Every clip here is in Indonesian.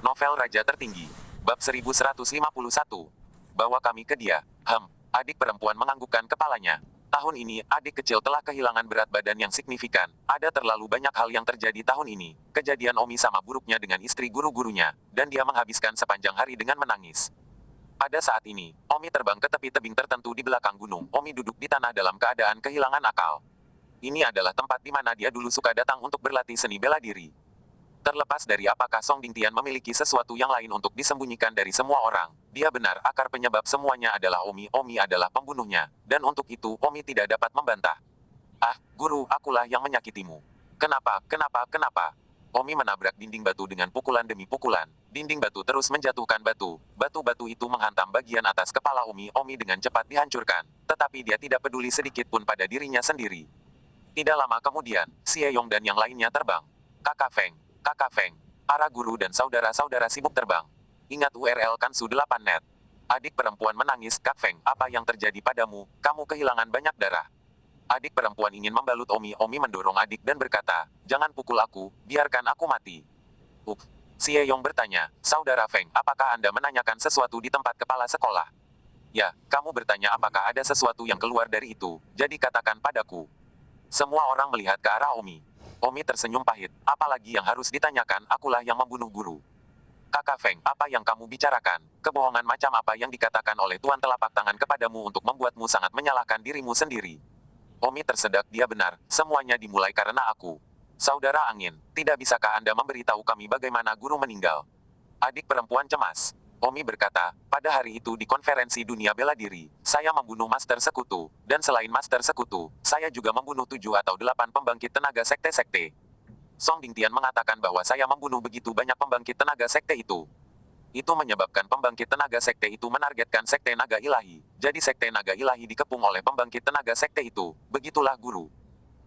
Novel Raja Tertinggi. Bab 1151. Bawa kami ke dia. Adik perempuan menganggukkan kepalanya. Tahun ini, adik kecil telah kehilangan berat badan yang signifikan. Ada terlalu banyak hal yang terjadi tahun ini. Kejadian Omi sama buruknya dengan istri guru-gurunya, dan dia menghabiskan sepanjang hari dengan menangis. Pada saat ini, Omi terbang ke tepi tebing tertentu di belakang gunung. Omi duduk di tanah dalam keadaan kehilangan akal. Ini adalah tempat di mana dia dulu suka datang untuk berlatih seni bela diri. Terlepas dari apakah Song Dingtian memiliki sesuatu yang lain untuk disembunyikan dari semua orang, dia benar akar penyebab semuanya adalah Omi. Omi adalah pembunuhnya, dan untuk itu Omi tidak dapat membantah. Ah, guru, akulah yang menyakitimu. Kenapa? Omi menabrak dinding batu dengan pukulan demi pukulan. Dinding batu terus menjatuhkan batu. Batu-batu itu menghantam bagian atas kepala Omi. Omi dengan cepat dihancurkan, tetapi dia tidak peduli sedikit pun pada dirinya sendiri. Tidak lama kemudian, Xie Yong dan yang lainnya terbang. Kakak Feng, para guru dan saudara-saudara sibuk terbang. Ingat URL Kansu 8net. Adik perempuan menangis. Kak Feng, apa yang terjadi padamu? Kamu kehilangan banyak darah. Adik perempuan ingin membalut Omi. Omi mendorong adik dan berkata, jangan pukul aku, biarkan aku mati. Xie Yong bertanya, Saudara Feng, apakah Anda menanyakan sesuatu di tempat kepala sekolah? Ya, kamu bertanya apakah ada sesuatu yang keluar dari itu, jadi katakan padaku. Semua orang melihat ke arah Omi. Omi tersenyum pahit, apalagi yang harus ditanyakan, akulah yang membunuh guru. Kakak Feng, apa yang kamu bicarakan? Kebohongan macam apa yang dikatakan oleh Tuan telapak tangan kepadamu untuk membuatmu sangat menyalahkan dirimu sendiri? Omi tersedak, dia benar, semuanya dimulai karena aku. Saudara Angin, tidak bisakah Anda memberitahu kami bagaimana guru meninggal? Adik perempuan cemas. Omi berkata, pada hari itu di konferensi dunia bela diri, saya membunuh Master Sekutu, dan selain Master Sekutu, saya juga membunuh 7 atau 8 pembangkit tenaga sekte-sekte. Song Dingtian mengatakan bahwa saya membunuh begitu banyak pembangkit tenaga sekte itu. Itu menyebabkan pembangkit tenaga sekte itu menargetkan sekte naga ilahi. Jadi sekte naga ilahi dikepung oleh pembangkit tenaga sekte itu. Begitulah guru.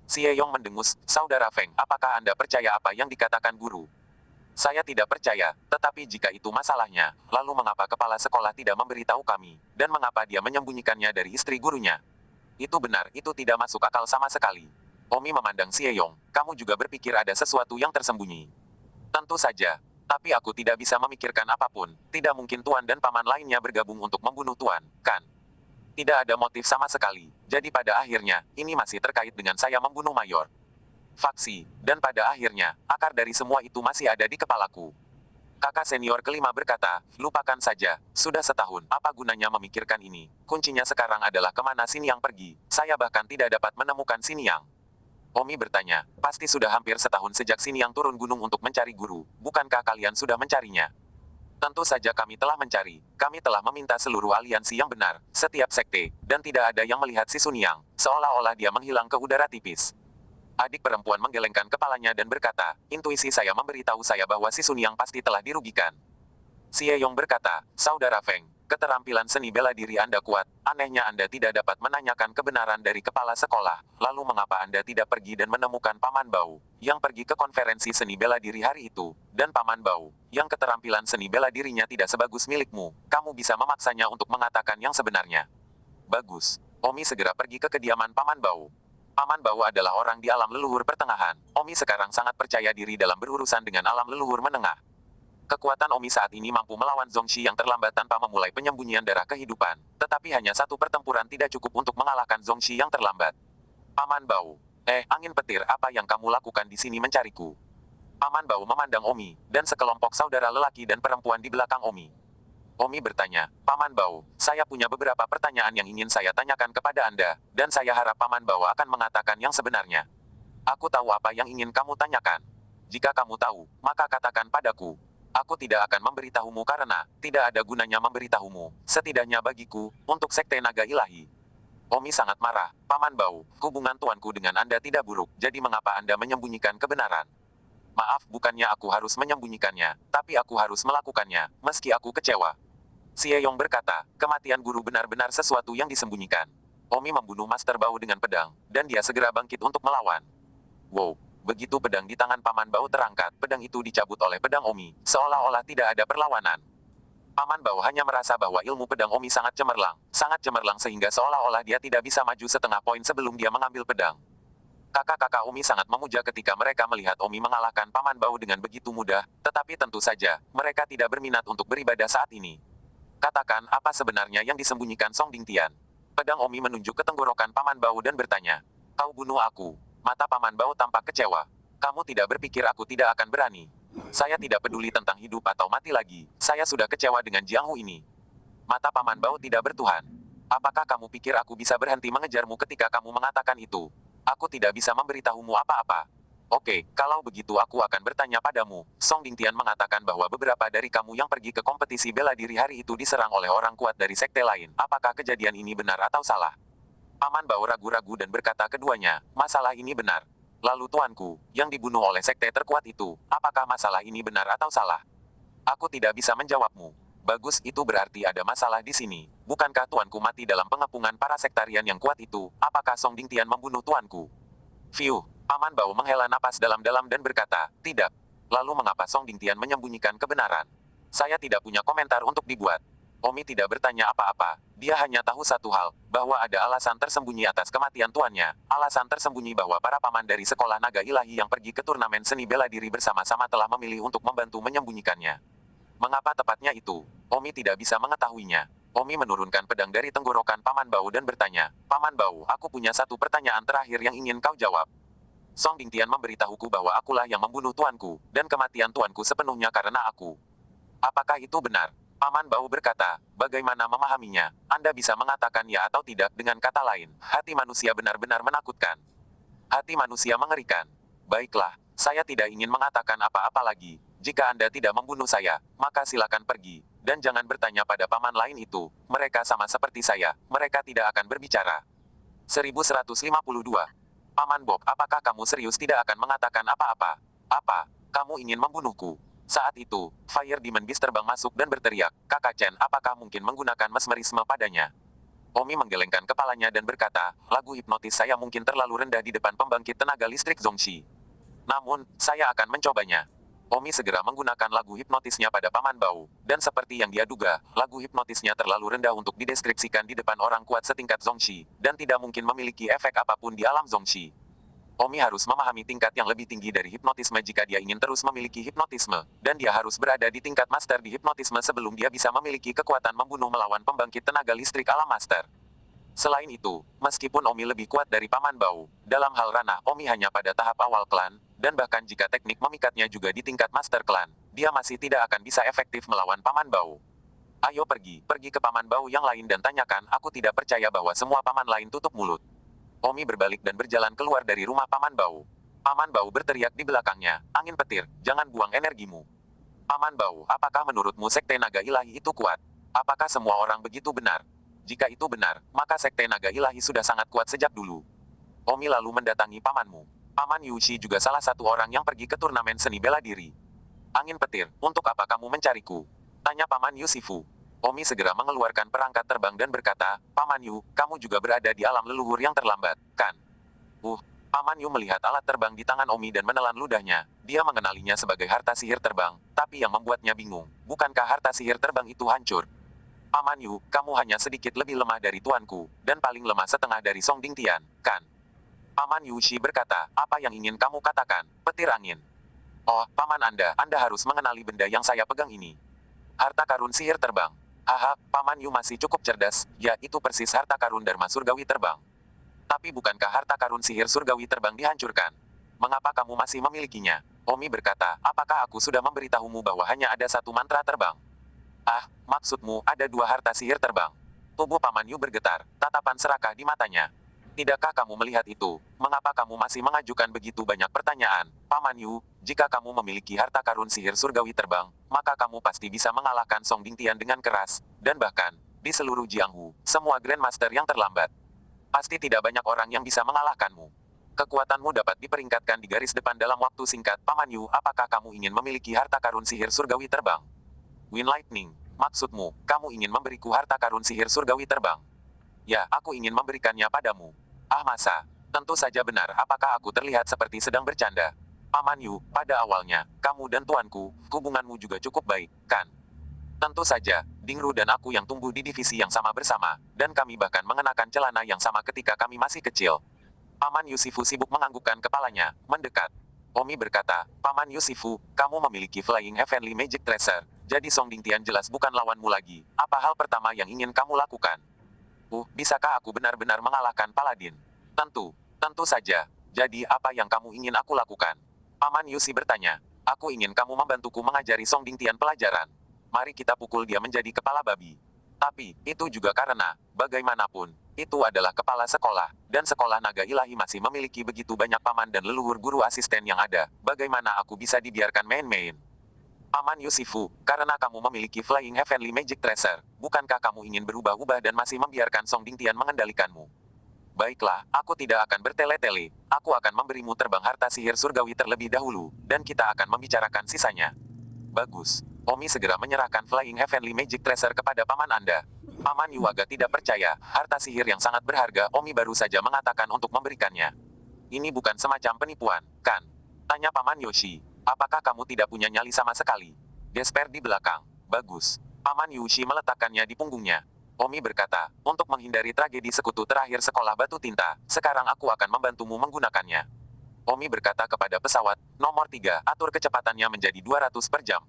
Xie Yong mendengus, Saudara Feng, apakah Anda percaya apa yang dikatakan guru? Saya tidak percaya, tetapi jika itu masalahnya, lalu mengapa kepala sekolah tidak memberitahu kami, dan mengapa dia menyembunyikannya dari istri gurunya? Itu benar, itu tidak masuk akal sama sekali. Omi memandang Xie Yong, kamu juga berpikir ada sesuatu yang tersembunyi. Tentu saja, tapi aku tidak bisa memikirkan apapun, tidak mungkin Tuan dan paman lainnya bergabung untuk membunuh Tuan, kan? Tidak ada motif sama sekali, jadi pada akhirnya, ini masih terkait dengan saya membunuh Mayor. Faksi, dan pada akhirnya, akar dari semua itu masih ada di kepalaku. Kakak senior kelima berkata, lupakan saja, sudah setahun, apa gunanya memikirkan ini? Kuncinya sekarang adalah kemana Xiniang pergi, saya bahkan tidak dapat menemukan Xiniang. Omi bertanya, pasti sudah hampir setahun sejak Xiniang turun gunung untuk mencari guru, bukankah kalian sudah mencarinya? Tentu saja kami telah mencari, kami telah meminta seluruh aliansi yang benar, setiap sekte, dan tidak ada yang melihat si Suniang, seolah-olah dia menghilang ke udara tipis. Adik perempuan menggelengkan kepalanya dan berkata, intuisi saya memberitahu saya bahwa si Suniang pasti telah dirugikan. Xie Yong berkata, Saudara Feng, keterampilan seni bela diri Anda kuat, anehnya Anda tidak dapat menanyakan kebenaran dari kepala sekolah, lalu mengapa Anda tidak pergi dan menemukan Paman Bau, yang pergi ke konferensi seni bela diri hari itu, dan Paman Bau, yang keterampilan seni bela dirinya tidak sebagus milikmu, kamu bisa memaksanya untuk mengatakan yang sebenarnya. Bagus. Omi segera pergi ke kediaman Paman Bau. Paman Bau adalah orang di alam leluhur pertengahan. Omi sekarang sangat percaya diri dalam berurusan dengan alam leluhur menengah. Kekuatan Omi saat ini mampu melawan Zongxi yang terlambat tanpa memulai penyembunyian darah kehidupan. Tetapi hanya satu pertempuran tidak cukup untuk mengalahkan Zongxi yang terlambat. Paman Bau. Angin petir, apa yang kamu lakukan di sini mencariku? Paman Bau memandang Omi, dan sekelompok saudara lelaki dan perempuan di belakang Omi. Omi bertanya, Paman Bau, saya punya beberapa pertanyaan yang ingin saya tanyakan kepada Anda, dan saya harap Paman Bau akan mengatakan yang sebenarnya. Aku tahu apa yang ingin kamu tanyakan. Jika kamu tahu, maka katakan padaku. Aku tidak akan memberitahumu karena, tidak ada gunanya memberitahumu, setidaknya bagiku, untuk sekte naga ilahi. Omi sangat marah, Paman Bau, hubungan tuanku dengan Anda tidak buruk, jadi mengapa Anda menyembunyikan kebenaran? Maaf, bukannya aku harus menyembunyikannya, tapi aku harus melakukannya, meski aku kecewa. Xie Yong berkata, kematian guru benar-benar sesuatu yang disembunyikan. Omi membunuh Master Bau dengan pedang, dan dia segera bangkit untuk melawan. Wow, begitu pedang di tangan Paman Bau terangkat, pedang itu dicabut oleh pedang Omi, seolah-olah tidak ada perlawanan. Paman Bau hanya merasa bahwa ilmu pedang Omi sangat cemerlang sehingga seolah-olah dia tidak bisa maju setengah poin sebelum dia mengambil pedang. Kakak-kakak Omi sangat memuja ketika mereka melihat Omi mengalahkan Paman Bau dengan begitu mudah, tetapi tentu saja, mereka tidak berminat untuk beribadah saat ini. Katakan apa sebenarnya yang disembunyikan Song Dingtian. Pedang Omi menunjuk ke tenggorokan Paman Bau dan bertanya, "Kau bunuh aku." Mata Paman Bau tampak kecewa. "Kamu tidak berpikir aku tidak akan berani? Saya tidak peduli tentang hidup atau mati lagi, saya sudah kecewa dengan Jiang Hu ini." Mata Paman Bau tidak bertuhan. "Apakah kamu pikir aku bisa berhenti mengejarmu ketika kamu mengatakan itu? Aku tidak bisa memberitahumu apa-apa." "Oke, kalau begitu aku akan bertanya padamu." Song Dingtian mengatakan bahwa beberapa dari kamu yang pergi ke kompetisi bela diri hari itu diserang oleh orang kuat dari sekte lain. Apakah kejadian ini benar atau salah? Paman Bau ragu-ragu dan berkata keduanya, "Masalah ini benar." "Lalu tuanku, yang dibunuh oleh sekte terkuat itu, apakah masalah ini benar atau salah?" "Aku tidak bisa menjawabmu." "Bagus, itu berarti ada masalah di sini. Bukankah tuanku mati dalam pengepungan para sektarian yang kuat itu? Apakah Song Dingtian membunuh tuanku?" "Fiu." Paman Bau menghela napas dalam-dalam dan berkata, "Tidak." "Lalu mengapa Song Dingtian menyembunyikan kebenaran?" "Saya tidak punya komentar untuk dibuat." Omi tidak bertanya apa-apa. Dia hanya tahu satu hal, bahwa ada alasan tersembunyi atas kematian tuannya. Alasan tersembunyi bahwa para paman dari sekolah naga ilahi yang pergi ke turnamen seni bela diri bersama-sama telah memilih untuk membantu menyembunyikannya. Mengapa tepatnya itu? Omi tidak bisa mengetahuinya. Omi menurunkan pedang dari tenggorokan Paman Bau dan bertanya, "Paman Bau, aku punya satu pertanyaan terakhir yang ingin kau jawab. Song Dingtian memberitahuku bahwa akulah yang membunuh tuanku, dan kematian tuanku sepenuhnya karena aku. Apakah itu benar?" Paman Bau berkata, "Bagaimana memahaminya? Anda bisa mengatakan ya atau tidak. Dengan kata lain, hati manusia benar-benar menakutkan. Hati manusia mengerikan. Baiklah, saya tidak ingin mengatakan apa-apa lagi. Jika Anda tidak membunuh saya, maka silakan pergi. Dan jangan bertanya pada paman lain itu. Mereka sama seperti saya, mereka tidak akan berbicara." 1152. "Paman Bob, apakah kamu serius tidak akan mengatakan apa-apa? Apa? Kamu ingin membunuhku?" Saat itu, Fire Demon Beast terbang masuk dan berteriak, "Kakak Chen, apakah mungkin menggunakan mesmerisme padanya?" Omi menggelengkan kepalanya dan berkata, "Lagu hipnotis saya mungkin terlalu rendah di depan pembangkit tenaga listrik Zhongxi. Namun, saya akan mencobanya." Omi segera menggunakan lagu hipnotisnya pada Paman Bau, dan seperti yang dia duga, lagu hipnotisnya terlalu rendah untuk dideskripsikan di depan orang kuat setingkat Zhongxi, dan tidak mungkin memiliki efek apapun di alam Zhongxi. Omi harus memahami tingkat yang lebih tinggi dari hipnotisme jika dia ingin terus memiliki hipnotisme, dan dia harus berada di tingkat master di hipnotisme sebelum dia bisa memiliki kekuatan membunuh melawan pembangkit tenaga listrik alam master. Selain itu, meskipun Omi lebih kuat dari Paman Bau, dalam hal ranah Omi hanya pada tahap awal klan, dan bahkan jika teknik memikatnya juga di tingkat master klan, dia masih tidak akan bisa efektif melawan Paman Bau. "Ayo pergi ke Paman Bau yang lain dan tanyakan." "Aku tidak percaya bahwa semua paman lain tutup mulut." Omi berbalik dan berjalan keluar dari rumah Paman Bau. Paman Bau berteriak di belakangnya, "Angin petir, jangan buang energimu." "Paman Bau, apakah menurutmu sekte naga ilahi itu kuat? Apakah semua orang begitu benar? Jika itu benar, maka sekte naga ilahi sudah sangat kuat sejak dulu." Omi lalu mendatangi pamanmu. Paman Yushi juga salah satu orang yang pergi ke turnamen seni bela diri. "Angin petir, untuk apa kamu mencariku?" tanya Paman Yusifu. Omi segera mengeluarkan perangkat terbang dan berkata, "Paman Yu, kamu juga berada di alam leluhur yang terlambat, kan?" Paman Yu melihat alat terbang di tangan Omi dan menelan ludahnya. Dia mengenalinya sebagai harta sihir terbang, tapi yang membuatnya bingung, bukankah harta sihir terbang itu hancur? "Paman Yu, kamu hanya sedikit lebih lemah dari tuanku, dan paling lemah setengah dari Song Dingtian, kan?" Paman Yushi berkata, "Apa yang ingin kamu katakan, petir angin?" "Oh, paman Anda harus mengenali benda yang saya pegang ini. Harta karun sihir terbang." "Haha, Paman Yu masih cukup cerdas, ya itu persis harta karun Dharma Surgawi terbang. Tapi bukankah harta karun sihir surgawi terbang dihancurkan? Mengapa kamu masih memilikinya?" Omi berkata, "Apakah aku sudah memberitahumu bahwa hanya ada satu mantra terbang?" "Ah, maksudmu ada dua harta sihir terbang?" Tubuh Paman Yu bergetar, tatapan serakah di matanya. "Tidakkah kamu melihat itu? Mengapa kamu masih mengajukan begitu banyak pertanyaan? Paman Yu, jika kamu memiliki harta karun sihir surgawi terbang, maka kamu pasti bisa mengalahkan Song Dingtian dengan keras, dan bahkan, di seluruh Jianghu, semua Grandmaster yang terlambat. Pasti tidak banyak orang yang bisa mengalahkanmu. Kekuatanmu dapat diperingkatkan di garis depan dalam waktu singkat." "Paman Yu, apakah kamu ingin memiliki harta karun sihir surgawi terbang?" "Wind Lightning, maksudmu, kamu ingin memberiku harta karun sihir surgawi terbang?" "Ya, aku ingin memberikannya padamu." "Ah masa? Tentu saja benar. Apakah aku terlihat seperti sedang bercanda?" "Paman Yu, pada awalnya, kamu dan tuanku, hubunganmu juga cukup baik, kan?" "Tentu saja, Dingru dan aku yang tumbuh di divisi yang sama bersama, dan kami bahkan mengenakan celana yang sama ketika kami masih kecil." Paman Yusifu sibuk menganggukkan kepalanya, mendekat. Omi berkata, Paman Yusifu, kamu memiliki Flying Heavenly Magic Tracer, jadi Song Dingtian jelas bukan lawanmu lagi. Apa hal pertama yang ingin kamu lakukan? Bisakah aku benar-benar mengalahkan Paladin? Tentu saja. Jadi apa yang kamu ingin aku lakukan? Paman Yusi bertanya. Aku ingin kamu membantuku mengajari Song Dingtian pelajaran. Mari kita pukul dia menjadi kepala babi. Tapi, itu juga karena, bagaimanapun, itu adalah kepala sekolah, dan sekolah naga ilahi masih memiliki begitu banyak paman dan leluhur guru asisten yang ada. Bagaimana aku bisa dibiarkan main-main? Paman Yusifu, karena kamu memiliki Flying Heavenly Magic Tracer, bukankah kamu ingin berubah-ubah dan masih membiarkan Song Dingtian mengendalikanmu? Baiklah, aku tidak akan bertele-tele. Aku akan memberimu terbang harta sihir surgawi terlebih dahulu, dan kita akan membicarakan sisanya. Bagus. Omi segera menyerahkan Flying Heavenly Magic Tracer kepada paman Anda. Paman Yu agak tidak percaya, harta sihir yang sangat berharga Omi baru saja mengatakan untuk memberikannya. Ini bukan semacam penipuan, kan? Tanya paman Yoshi. Apakah kamu tidak punya nyali sama sekali? Gesper di belakang. Bagus. Paman Yoshi meletakkannya di punggungnya. Omi berkata, untuk menghindari tragedi sekutu terakhir sekolah batu tinta, sekarang aku akan membantumu menggunakannya. Omi berkata kepada pesawat, nomor 3, atur kecepatannya menjadi 200 per jam.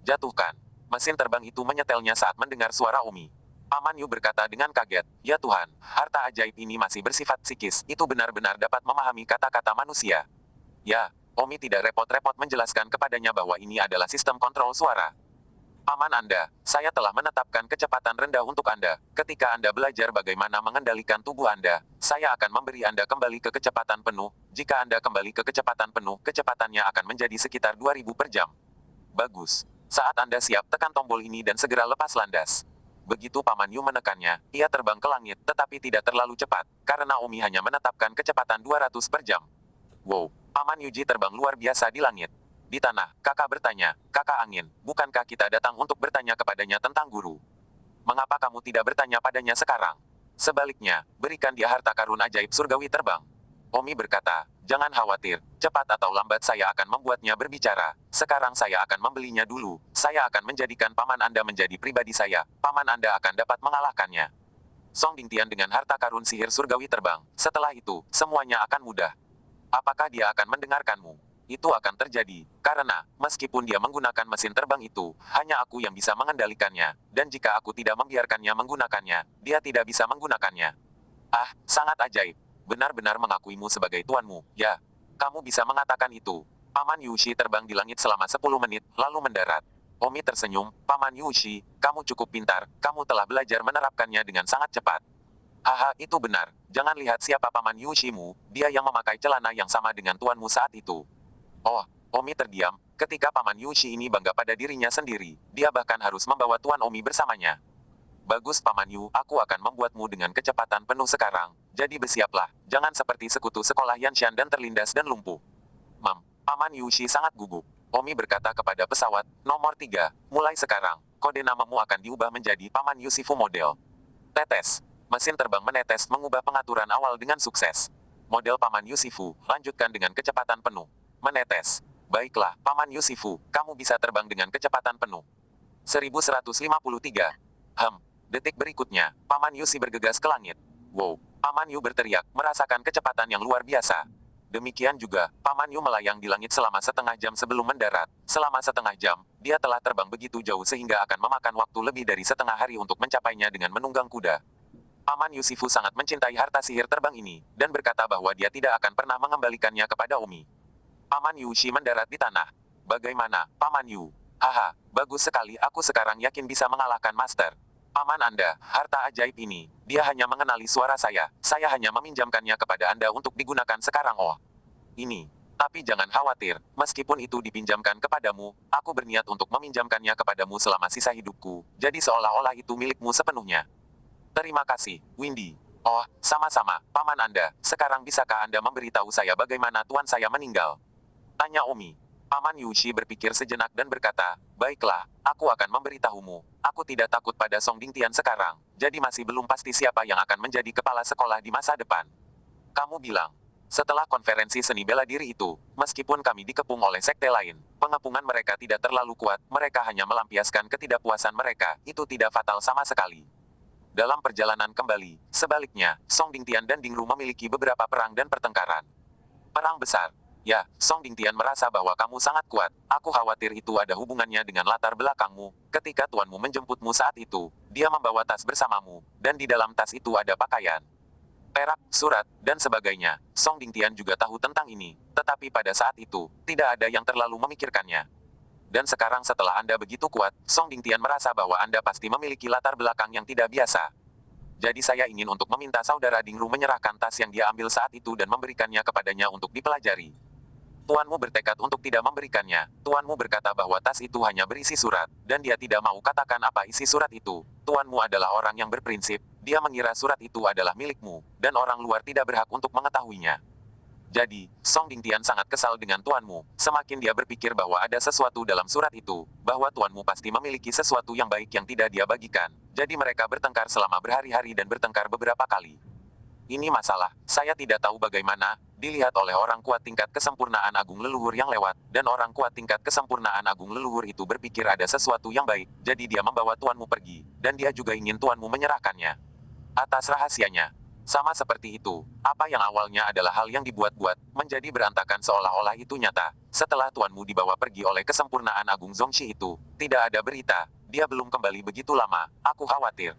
Jatuhkan. Mesin terbang itu menyetelnya saat mendengar suara Omi. Paman Yu berkata dengan kaget, ya Tuhan, harta ajaib ini masih bersifat psikis, itu benar-benar dapat memahami kata-kata manusia. Ya, Omi tidak repot-repot menjelaskan kepadanya bahwa ini adalah sistem kontrol suara. Paman Anda, saya telah menetapkan kecepatan rendah untuk Anda. Ketika Anda belajar bagaimana mengendalikan tubuh Anda, saya akan memberi Anda kembali ke kecepatan penuh. Jika Anda kembali ke kecepatan penuh, kecepatannya akan menjadi sekitar 2000 per jam. Bagus. Saat Anda siap, tekan tombol ini dan segera lepas landas. Begitu Paman Yu menekannya, ia terbang ke langit, tetapi tidak terlalu cepat, karena Omi hanya menetapkan kecepatan 200 per jam. Wow, Paman Yuji terbang luar biasa di langit. Di tanah, kakak bertanya, kakak angin, bukankah kita datang untuk bertanya kepadanya tentang guru? Mengapa kamu tidak bertanya padanya sekarang? Sebaliknya, berikan dia harta karun ajaib surgawi terbang. Omi berkata, jangan khawatir, cepat atau lambat saya akan membuatnya berbicara. Sekarang saya akan membelinya dulu, saya akan menjadikan paman Anda menjadi pribadi saya, paman Anda akan dapat mengalahkannya. Song Dingtian dengan harta karun sihir surgawi terbang, setelah itu, semuanya akan mudah. Apakah dia akan mendengarkanmu? Itu akan terjadi, karena, meskipun dia menggunakan mesin terbang itu, hanya aku yang bisa mengendalikannya, dan jika aku tidak membiarkannya menggunakannya, dia tidak bisa menggunakannya. Sangat ajaib. Benar-benar mengakuimu sebagai tuanmu, ya. Kamu bisa mengatakan itu. Paman Yushi terbang di langit selama 10 menit, lalu mendarat. Omi tersenyum, Paman Yushi, kamu cukup pintar, kamu telah belajar menerapkannya dengan sangat cepat. Haha, itu benar. Jangan lihat siapa Paman Yushimu, dia yang memakai celana yang sama dengan tuanmu saat itu. Oh, Omi terdiam, ketika Paman Yushi ini bangga pada dirinya sendiri, dia bahkan harus membawa Tuan Omi bersamanya. Bagus Paman Yu, aku akan membuatmu dengan kecepatan penuh sekarang, jadi bersiaplah, jangan seperti sekutu sekolah Yanshan dan terlindas dan lumpuh. Paman Yushi sangat gugup. Omi berkata kepada pesawat, nomor 3, mulai sekarang, kode namamu akan diubah menjadi Paman Yusifu model. Tetes. Mesin terbang menetes mengubah pengaturan awal dengan sukses. Model Paman Yusifu, lanjutkan dengan kecepatan penuh. Menetes. Baiklah, Paman Yusifu, kamu bisa terbang dengan kecepatan penuh. 1153. Detik berikutnya, Paman Yusi bergegas ke langit. Wow, Paman Yu berteriak, merasakan kecepatan yang luar biasa. Demikian juga, Paman Yu melayang di langit selama setengah jam sebelum mendarat. Selama setengah jam, dia telah terbang begitu jauh sehingga akan memakan waktu lebih dari setengah hari untuk mencapainya dengan menunggang kuda. Paman Yusifu sangat mencintai harta sihir terbang ini, dan berkata bahwa dia tidak akan pernah mengembalikannya kepada Omi. Paman Yushi mendarat di tanah. Bagaimana, Paman Yu? Haha, bagus sekali, aku sekarang yakin bisa mengalahkan Master. Paman Anda, harta ajaib ini, dia hanya mengenali suara saya hanya meminjamkannya kepada Anda untuk digunakan sekarang. Ini. Tapi jangan khawatir, meskipun itu dipinjamkan kepadamu, aku berniat untuk meminjamkannya kepadamu selama sisa hidupku, jadi seolah-olah itu milikmu sepenuhnya. Terima kasih, Windy. Oh, sama-sama, Paman Anda, sekarang bisakah Anda memberitahu saya bagaimana tuan saya meninggal? Tanya Omi. Paman Yushi berpikir sejenak dan berkata, baiklah, aku akan memberitahumu. Aku tidak takut pada Song Dingtian sekarang, jadi masih belum pasti siapa yang akan menjadi kepala sekolah di masa depan. Kamu bilang, setelah konferensi seni bela diri itu, meskipun kami dikepung oleh sekte lain, pengepungan mereka tidak terlalu kuat, mereka hanya melampiaskan ketidakpuasan mereka, itu tidak fatal sama sekali. Dalam perjalanan kembali, sebaliknya, Song Dingtian dan Dingru memiliki beberapa perang dan pertengkaran. Perang besar. Ya, Song Dingtian merasa bahwa kamu sangat kuat. Aku khawatir itu ada hubungannya dengan latar belakangmu. Ketika tuanmu menjemputmu saat itu, dia membawa tas bersamamu, dan di dalam tas itu ada pakaian, perak, surat, dan sebagainya. Song Dingtian juga tahu tentang ini, tetapi pada saat itu, tidak ada yang terlalu memikirkannya. Dan sekarang setelah Anda begitu kuat, Song Dingtian merasa bahwa Anda pasti memiliki latar belakang yang tidak biasa. Jadi saya ingin untuk meminta saudara Dingru menyerahkan tas yang dia ambil saat itu dan memberikannya kepadanya untuk dipelajari. Tuanmu bertekad untuk tidak memberikannya. Tuanmu berkata bahwa tas itu hanya berisi surat, dan dia tidak mau katakan apa isi surat itu. Tuanmu adalah orang yang berprinsip, dia mengira surat itu adalah milikmu, dan orang luar tidak berhak untuk mengetahuinya. Jadi, Song Dingtian sangat kesal dengan tuanmu. Semakin dia berpikir bahwa ada sesuatu dalam surat itu, bahwa tuanmu pasti memiliki sesuatu yang baik yang tidak dia bagikan. Jadi mereka bertengkar selama berhari-hari dan bertengkar beberapa kali. Ini masalah, saya tidak tahu bagaimana, dilihat oleh orang kuat tingkat kesempurnaan agung leluhur yang lewat, dan orang kuat tingkat kesempurnaan agung leluhur itu berpikir ada sesuatu yang baik, jadi dia membawa tuanmu pergi, dan dia juga ingin tuanmu menyerahkannya. Atas rahasianya. Sama seperti itu, apa yang awalnya adalah hal yang dibuat-buat, menjadi berantakan seolah-olah itu nyata. Setelah tuanmu dibawa pergi oleh kesempurnaan agung Zongxi itu, tidak ada berita, dia belum kembali begitu lama, aku khawatir.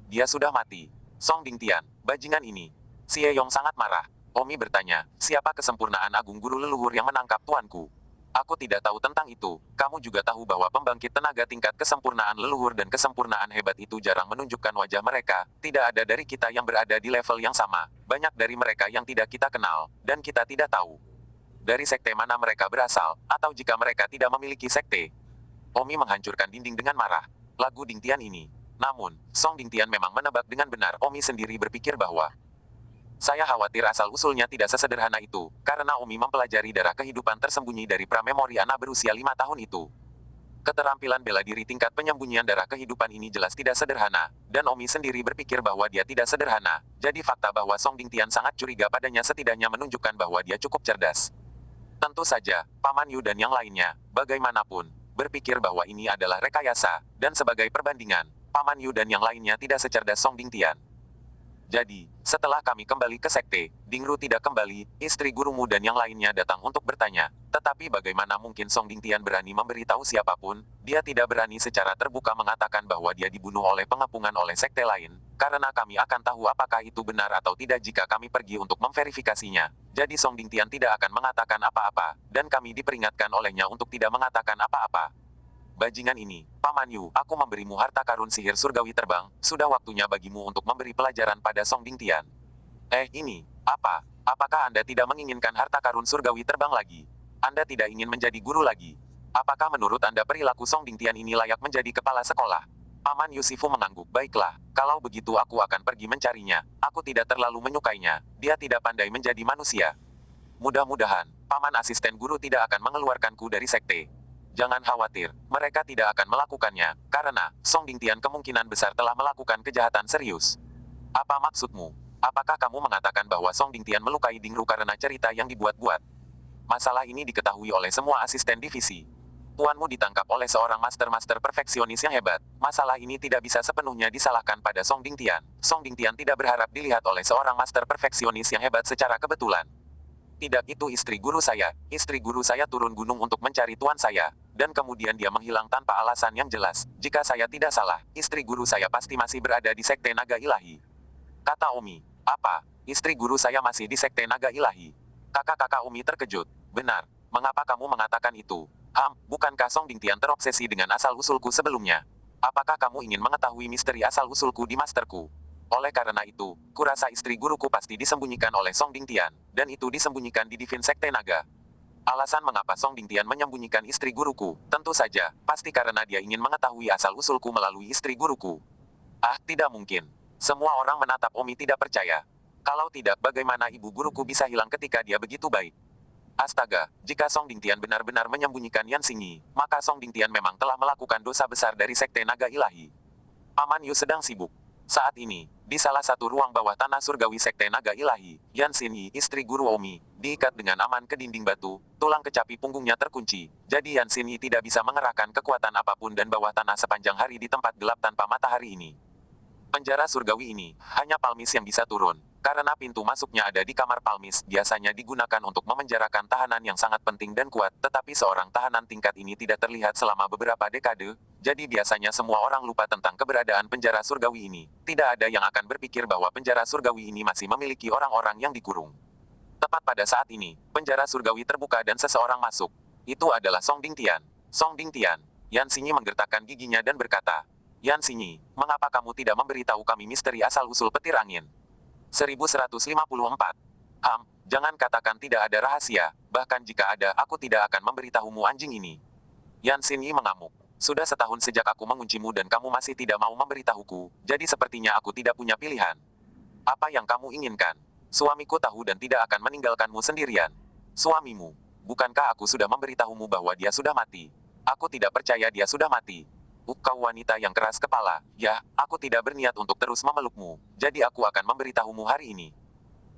Dia sudah mati. Song Dingtian, bajingan ini. Xie Yong sangat marah. Omi bertanya, siapa kesempurnaan agung guru leluhur yang menangkap tuanku? Aku tidak tahu tentang itu. Kamu juga tahu bahwa pembangkit tenaga tingkat kesempurnaan leluhur dan kesempurnaan hebat itu jarang menunjukkan wajah mereka. Tidak ada dari kita yang berada di level yang sama. Banyak dari mereka yang tidak kita kenal, dan kita tidak tahu dari sekte mana mereka berasal, atau jika mereka tidak memiliki sekte. Omi menghancurkan dinding dengan marah. Lagu Dingtian ini. Namun, Song Dingtian memang menebak dengan benar. Omi sendiri berpikir bahwa saya khawatir asal-usulnya tidak sesederhana itu, karena Omi mempelajari darah kehidupan tersembunyi dari pramemori anak berusia 5 tahun itu. Keterampilan bela diri tingkat penyembunyian darah kehidupan ini jelas tidak sederhana, dan Omi sendiri berpikir bahwa dia tidak sederhana, jadi fakta bahwa Song Dingtian sangat curiga padanya setidaknya menunjukkan bahwa dia cukup cerdas. Tentu saja, Paman Yu dan yang lainnya, bagaimanapun, berpikir bahwa ini adalah rekayasa, dan sebagai perbandingan, Paman Yu dan yang lainnya tidak secerdas Song Dingtian. Jadi, setelah kami kembali ke sekte, Dingru tidak kembali, istri gurumu dan yang lainnya datang untuk bertanya. Tetapi bagaimana mungkin Song Dingtian berani memberitahu siapapun, dia tidak berani secara terbuka mengatakan bahwa dia dibunuh oleh pengepungan oleh sekte lain, karena kami akan tahu apakah itu benar atau tidak jika kami pergi untuk memverifikasinya. Jadi Song Dingtian tidak akan mengatakan apa-apa, dan kami diperingatkan olehnya untuk tidak mengatakan apa-apa. Bajingan ini, Paman Yu, aku memberimu harta karun sihir surgawi terbang, sudah waktunya bagimu untuk memberi pelajaran pada Song Dingtian. Ini, apa? Apakah Anda tidak menginginkan harta karun surgawi terbang lagi? Anda tidak ingin menjadi guru lagi? Apakah menurut Anda perilaku Song Dingtian ini layak menjadi kepala sekolah? Paman Yusifu mengangguk, baiklah, kalau begitu aku akan pergi mencarinya, aku tidak terlalu menyukainya, dia tidak pandai menjadi manusia. Mudah-mudahan, Paman asisten guru tidak akan mengeluarkanku dari sekte. Jangan khawatir, mereka tidak akan melakukannya, karena Song Dingtian kemungkinan besar telah melakukan kejahatan serius. Apa maksudmu? Apakah kamu mengatakan bahwa Song Dingtian melukai Dingru karena cerita yang dibuat-buat? Masalah ini diketahui oleh semua asisten divisi. Tuanmu ditangkap oleh seorang master-master perfeksionis yang hebat. Masalah ini tidak bisa sepenuhnya disalahkan pada Song Dingtian. Song Dingtian tidak berharap dilihat oleh seorang master perfeksionis yang hebat secara kebetulan. Tidak, itu istri guru saya turun gunung untuk mencari tuan saya, dan kemudian dia menghilang tanpa alasan yang jelas. Jika saya tidak salah, istri guru saya pasti masih berada di Sekte Naga Ilahi. Kata Omi. Apa? Istri guru saya masih di Sekte Naga Ilahi? Kakak-kakak Omi terkejut. Benar. Mengapa kamu mengatakan itu? Bukankah Song Dingtian terobsesi dengan asal-usulku sebelumnya? Apakah kamu ingin mengetahui misteri asal-usulku di masterku? Oleh karena itu, kurasa istri guruku pasti disembunyikan oleh Song Dingtian, dan itu disembunyikan di Divin Sekte Naga. Alasan mengapa Song Dingtian menyembunyikan istri guruku, tentu saja, pasti karena dia ingin mengetahui asal-usulku melalui istri guruku. Tidak mungkin. Semua orang menatap Omi tidak percaya. Kalau tidak, bagaimana ibu guruku bisa hilang ketika dia begitu baik? Astaga, jika Song Dingtian benar-benar menyembunyikan Yan Xingyi, maka Song Dingtian memang telah melakukan dosa besar dari Sekte Naga Ilahi. Paman Yu sedang sibuk. Saat ini, di salah satu ruang bawah tanah surgawi Sekte Naga Ilahi, Yan Xingyi, istri guru Omi, diikat dengan aman ke dinding batu, tulang kecapi punggungnya terkunci, jadi Yan Xingyi tidak bisa mengerahkan kekuatan apapun dan bawah tanah sepanjang hari di tempat gelap tanpa matahari ini. Penjara surgawi ini, hanya Palmis yang bisa turun. Karena pintu masuknya ada di kamar Palmis, biasanya digunakan untuk memenjarakan tahanan yang sangat penting dan kuat, tetapi seorang tahanan tingkat ini tidak terlihat selama beberapa dekade, jadi biasanya semua orang lupa tentang keberadaan penjara surgawi ini. Tidak ada yang akan berpikir bahwa penjara surgawi ini masih memiliki orang-orang yang dikurung. Tepat pada saat ini, penjara surgawi terbuka dan seseorang masuk. Itu adalah Song Dingtian. Song Dingtian. Yan Xingyi menggertakkan giginya dan berkata, Yan Xingyi, mengapa kamu tidak memberitahu kami misteri asal-usul petir angin? 1154. Jangan katakan tidak ada rahasia, bahkan jika ada aku tidak akan memberitahumu anjing ini. Yan Xingyi mengamuk. Sudah setahun sejak aku menguncimu dan kamu masih tidak mau memberitahuku, jadi sepertinya aku tidak punya pilihan. Apa yang kamu inginkan? Suamiku tahu dan tidak akan meninggalkanmu sendirian. Suamimu? Bukankah aku sudah memberitahumu bahwa dia sudah mati? Aku tidak percaya dia sudah mati. Kau wanita yang keras kepala. Ya, aku tidak berniat untuk terus memelukmu, jadi aku akan memberitahumu hari ini.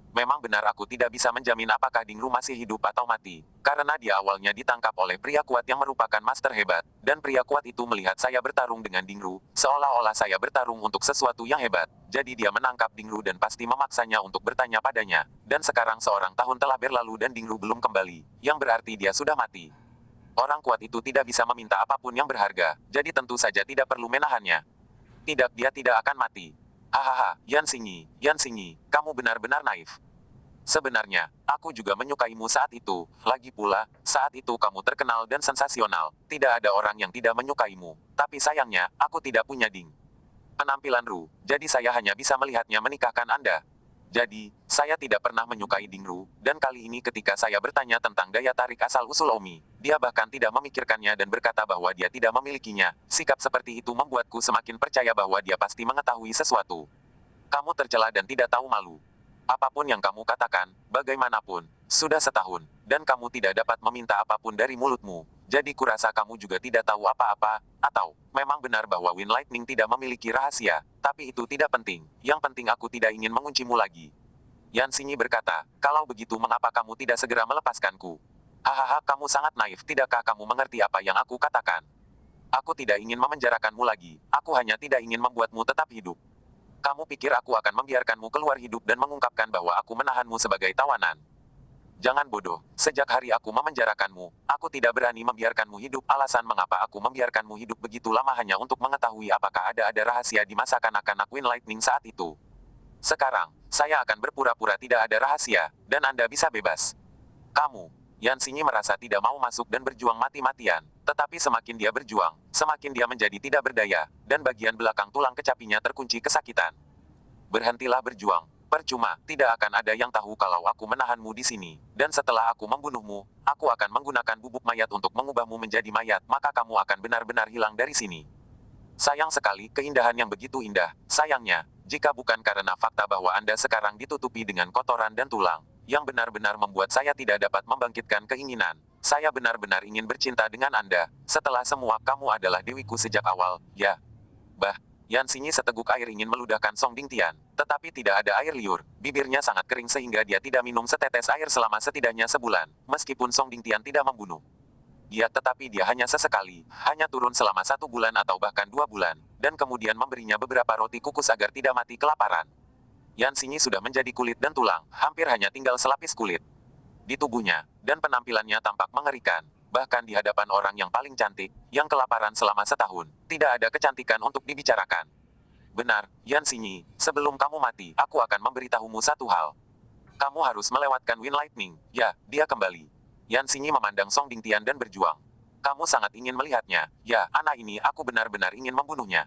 Memang benar aku tidak bisa menjamin apakah Dingru masih hidup atau mati, karena dia awalnya ditangkap oleh pria kuat yang merupakan master hebat, dan pria kuat itu melihat saya bertarung dengan Dingru, seolah-olah saya bertarung untuk sesuatu yang hebat, jadi dia menangkap Dingru dan pasti memaksanya untuk bertanya padanya, dan sekarang seorang tahun telah berlalu dan Dingru belum kembali, yang berarti dia sudah mati. Orang kuat itu tidak bisa meminta apapun yang berharga, jadi tentu saja tidak perlu menahannya. Tidak, dia tidak akan mati. Hahaha, Yan Xingyi, kamu benar-benar naif. Sebenarnya, aku juga menyukaimu saat itu, lagi pula, saat itu kamu terkenal dan sensasional, tidak ada orang yang tidak menyukaimu, tapi sayangnya, aku tidak punya Ding. Penampilan Ru, jadi saya hanya bisa melihatnya menikahkan Anda. Jadi, saya tidak pernah menyukai Dingru, dan kali ini ketika saya bertanya tentang daya tarik asal-usul Omi, dia bahkan tidak memikirkannya dan berkata bahwa dia tidak memilikinya. Sikap seperti itu membuatku semakin percaya bahwa dia pasti mengetahui sesuatu. Kamu tercela dan tidak tahu malu. Apapun yang kamu katakan, bagaimanapun, sudah setahun, dan kamu tidak dapat meminta apapun dari mulutmu. Jadi kurasa kamu juga tidak tahu apa-apa, atau, memang benar bahwa Wind Lightning tidak memiliki rahasia, tapi itu tidak penting, yang penting aku tidak ingin menguncimu lagi. Yan Xingyi berkata, kalau begitu mengapa kamu tidak segera melepaskanku? Hahaha, kamu sangat naif, tidakkah kamu mengerti apa yang aku katakan? Aku tidak ingin memenjarakanmu lagi, aku hanya tidak ingin membuatmu tetap hidup. Kamu pikir aku akan membiarkanmu keluar hidup dan mengungkapkan bahwa aku menahanmu sebagai tawanan? Jangan bodoh, sejak hari aku memenjarakanmu, aku tidak berani membiarkanmu hidup. Alasan mengapa aku membiarkanmu hidup begitu lama hanya untuk mengetahui apakah ada rahasia di masa kanak-kanak Wind Lightning saat itu. Sekarang, saya akan berpura-pura tidak ada rahasia, dan Anda bisa bebas. Kamu, Yan Xingyi merasa tidak mau masuk dan berjuang mati-matian, tetapi semakin dia berjuang, semakin dia menjadi tidak berdaya, dan bagian belakang tulang kecapinya terkunci kesakitan. Berhentilah berjuang. Percuma, tidak akan ada yang tahu kalau aku menahanmu di sini. Dan setelah aku membunuhmu, aku akan menggunakan bubuk mayat untuk mengubahmu menjadi mayat, maka kamu akan benar-benar hilang dari sini. Sayang sekali, keindahan yang begitu indah. Sayangnya, jika bukan karena fakta bahwa Anda sekarang ditutupi dengan kotoran dan tulang, yang benar-benar membuat saya tidak dapat membangkitkan keinginan. Saya benar-benar ingin bercinta dengan Anda. Setelah semua, kamu adalah dewiku sejak awal, ya. Yan Xingyi seteguk air ingin meludahkan Song Dingtian, tetapi tidak ada air liur, bibirnya sangat kering sehingga dia tidak minum setetes air selama setidaknya sebulan, meskipun Song Dingtian tidak membunuh. Tetapi dia hanya sesekali, hanya turun selama 1 bulan atau bahkan 2 bulan, dan kemudian memberinya beberapa roti kukus agar tidak mati kelaparan. Yan Xingyi sudah menjadi kulit dan tulang, hampir hanya tinggal selapis kulit di tubuhnya, dan penampilannya tampak mengerikan. Bahkan di hadapan orang yang paling cantik, yang kelaparan selama setahun, tidak ada kecantikan untuk dibicarakan. Benar, Yan Xingyi, sebelum kamu mati, aku akan memberitahumu satu hal. Kamu harus melewatkan Wind Lightning. Ya, dia kembali. Yan Xingyi memandang Song Dingtian dan berjuang. Kamu sangat ingin melihatnya. Ya, anak ini aku benar-benar ingin membunuhnya.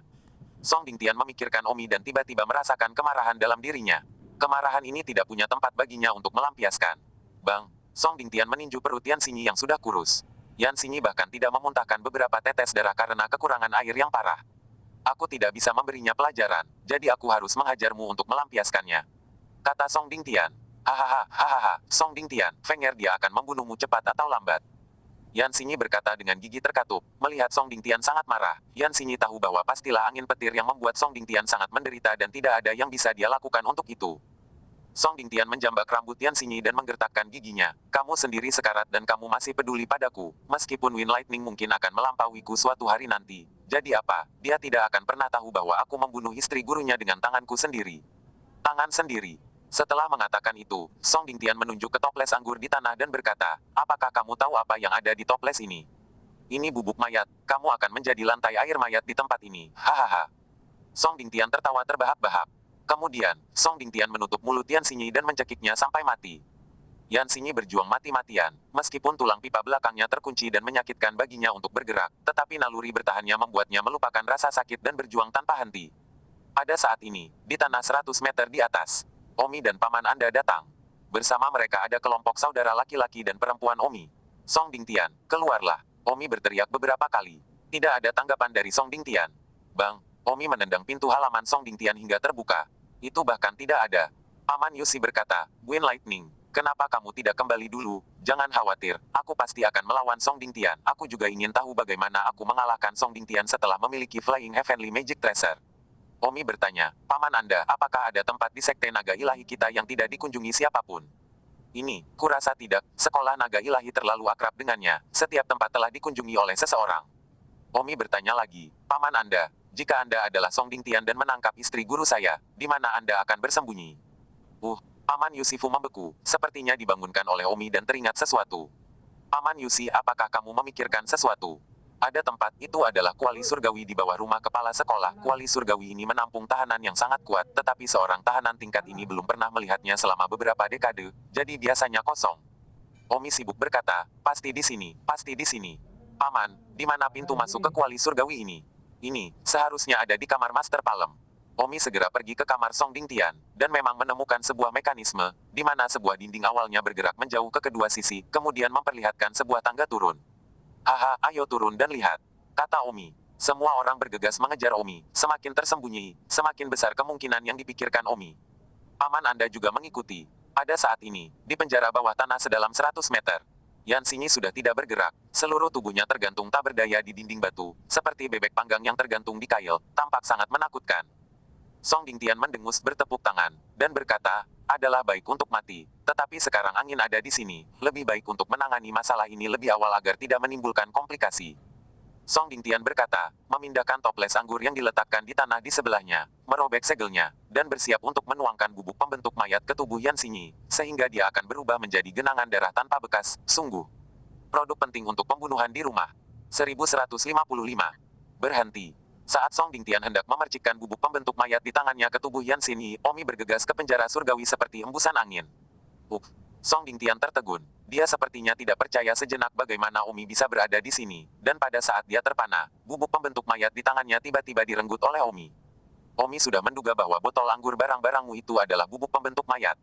Song Dingtian memikirkan Omi dan tiba-tiba merasakan kemarahan dalam dirinya. Kemarahan ini tidak punya tempat baginya untuk melampiaskan. Bang, Song Dingtian meninju perut Yan Xingyi yang sudah kurus. Yan Xingyi bahkan tidak memuntahkan beberapa tetes darah karena kekurangan air yang parah. Aku tidak bisa memberinya pelajaran, jadi aku harus menghajarmu untuk melampiaskannya. Kata Song Dingtian. Hahaha, Song Dingtian, Fenger dia akan membunuhmu cepat atau lambat. Yan Xingyi berkata dengan gigi terkatup, melihat Song Dingtian sangat marah. Yan Xingyi tahu bahwa pastilah angin petir yang membuat Song Dingtian sangat menderita dan tidak ada yang bisa dia lakukan untuk itu. Song Dingtian menjambak rambut Yan Xingyi dan menggertakkan giginya. Kamu sendiri sekarat dan kamu masih peduli padaku, meskipun Wind Lightning mungkin akan melampauiku suatu hari nanti. Jadi apa, dia tidak akan pernah tahu bahwa aku membunuh istri gurunya dengan tanganku sendiri. Tangan sendiri. Setelah mengatakan itu, Song Dingtian menunjuk ke toples anggur di tanah dan berkata, apakah kamu tahu apa yang ada di toples ini? Ini bubuk mayat, kamu akan menjadi lantai air mayat di tempat ini. Hahaha. Song Dingtian tertawa terbahak-bahak. Kemudian, Song Dingtian menutup mulut Yan Xinyi dan mencekiknya sampai mati. Yan Xinyi berjuang mati-matian, meskipun tulang pipa belakangnya terkunci dan menyakitkan baginya untuk bergerak, tetapi naluri bertahannya membuatnya melupakan rasa sakit dan berjuang tanpa henti. Pada saat ini, di tanah 100 meter di atas, Omi dan paman Anda datang. Bersama mereka ada kelompok saudara laki-laki dan perempuan Omi. Song Dingtian, keluarlah. Omi berteriak beberapa kali. Tidak ada tanggapan dari Song Dingtian. Bang, Omi menendang pintu halaman Song Dingtian hingga terbuka. Itu bahkan tidak ada. Paman Yusi berkata, Gwyn Lightning, kenapa kamu tidak kembali dulu? Jangan khawatir, aku pasti akan melawan Song Dingtian. Aku juga ingin tahu bagaimana aku mengalahkan Song Dingtian setelah memiliki Flying Heavenly Magic Tracer. Omi bertanya, Paman Anda, apakah ada tempat di Sekte Naga Ilahi kita yang tidak dikunjungi siapapun? Ini, kurasa tidak, sekolah naga ilahi terlalu akrab dengannya, setiap tempat telah dikunjungi oleh seseorang. Omi bertanya lagi, Paman Anda, jika Anda adalah Song Dingtian dan menangkap istri guru saya, di mana Anda akan bersembunyi? Paman Yusifu membeku, sepertinya dibangunkan oleh Omi dan teringat sesuatu. Paman Yusi, apakah kamu memikirkan sesuatu? Ada tempat, itu adalah kuali surgawi di bawah rumah kepala sekolah. Kuali surgawi ini menampung tahanan yang sangat kuat, tetapi seorang tahanan tingkat ini belum pernah melihatnya selama beberapa dekade, jadi biasanya kosong. Omi sibuk berkata, pasti di sini, pasti di sini. Paman, di mana pintu masuk ke kuali surgawi ini? Ini, seharusnya ada di kamar Master Palem. Omi segera pergi ke kamar Song Dingtian, dan memang menemukan sebuah mekanisme, di mana sebuah dinding awalnya bergerak menjauh ke kedua sisi, kemudian memperlihatkan sebuah tangga turun. Haha, ayo turun dan lihat, kata Omi. Semua orang bergegas mengejar Omi, semakin tersembunyi, semakin besar kemungkinan yang dipikirkan Omi. Paman Anda juga mengikuti. Pada saat ini, di penjara bawah tanah sedalam 100 meter, Yan Xinyi sudah tidak bergerak, seluruh tubuhnya tergantung tak berdaya di dinding batu, seperti bebek panggang yang tergantung di kail, tampak sangat menakutkan. Song Dingtian mendengus bertepuk tangan, dan berkata, adalah baik untuk mati, tetapi sekarang angin ada di sini, lebih baik untuk menangani masalah ini lebih awal agar tidak menimbulkan komplikasi. Song Dingtian berkata, memindahkan toples anggur yang diletakkan di tanah di sebelahnya, merobek segelnya, dan bersiap untuk menuangkan bubuk pembentuk mayat ke tubuh Yan Xinyi, sehingga dia akan berubah menjadi genangan darah tanpa bekas, sungguh. Produk penting untuk pembunuhan di rumah. 1155. Berhenti. Saat Song Dingtian hendak memercikkan bubuk pembentuk mayat di tangannya ke tubuh Yan Xinyi, Omi bergegas ke penjara surgawi seperti embusan angin. Song Dingtian tertegun. Dia sepertinya tidak percaya sejenak bagaimana Omi bisa berada di sini, dan pada saat dia terpana, bubuk pembentuk mayat di tangannya tiba-tiba direnggut oleh Omi. Omi sudah menduga bahwa botol anggur barang-barangmu itu adalah bubuk pembentuk mayat.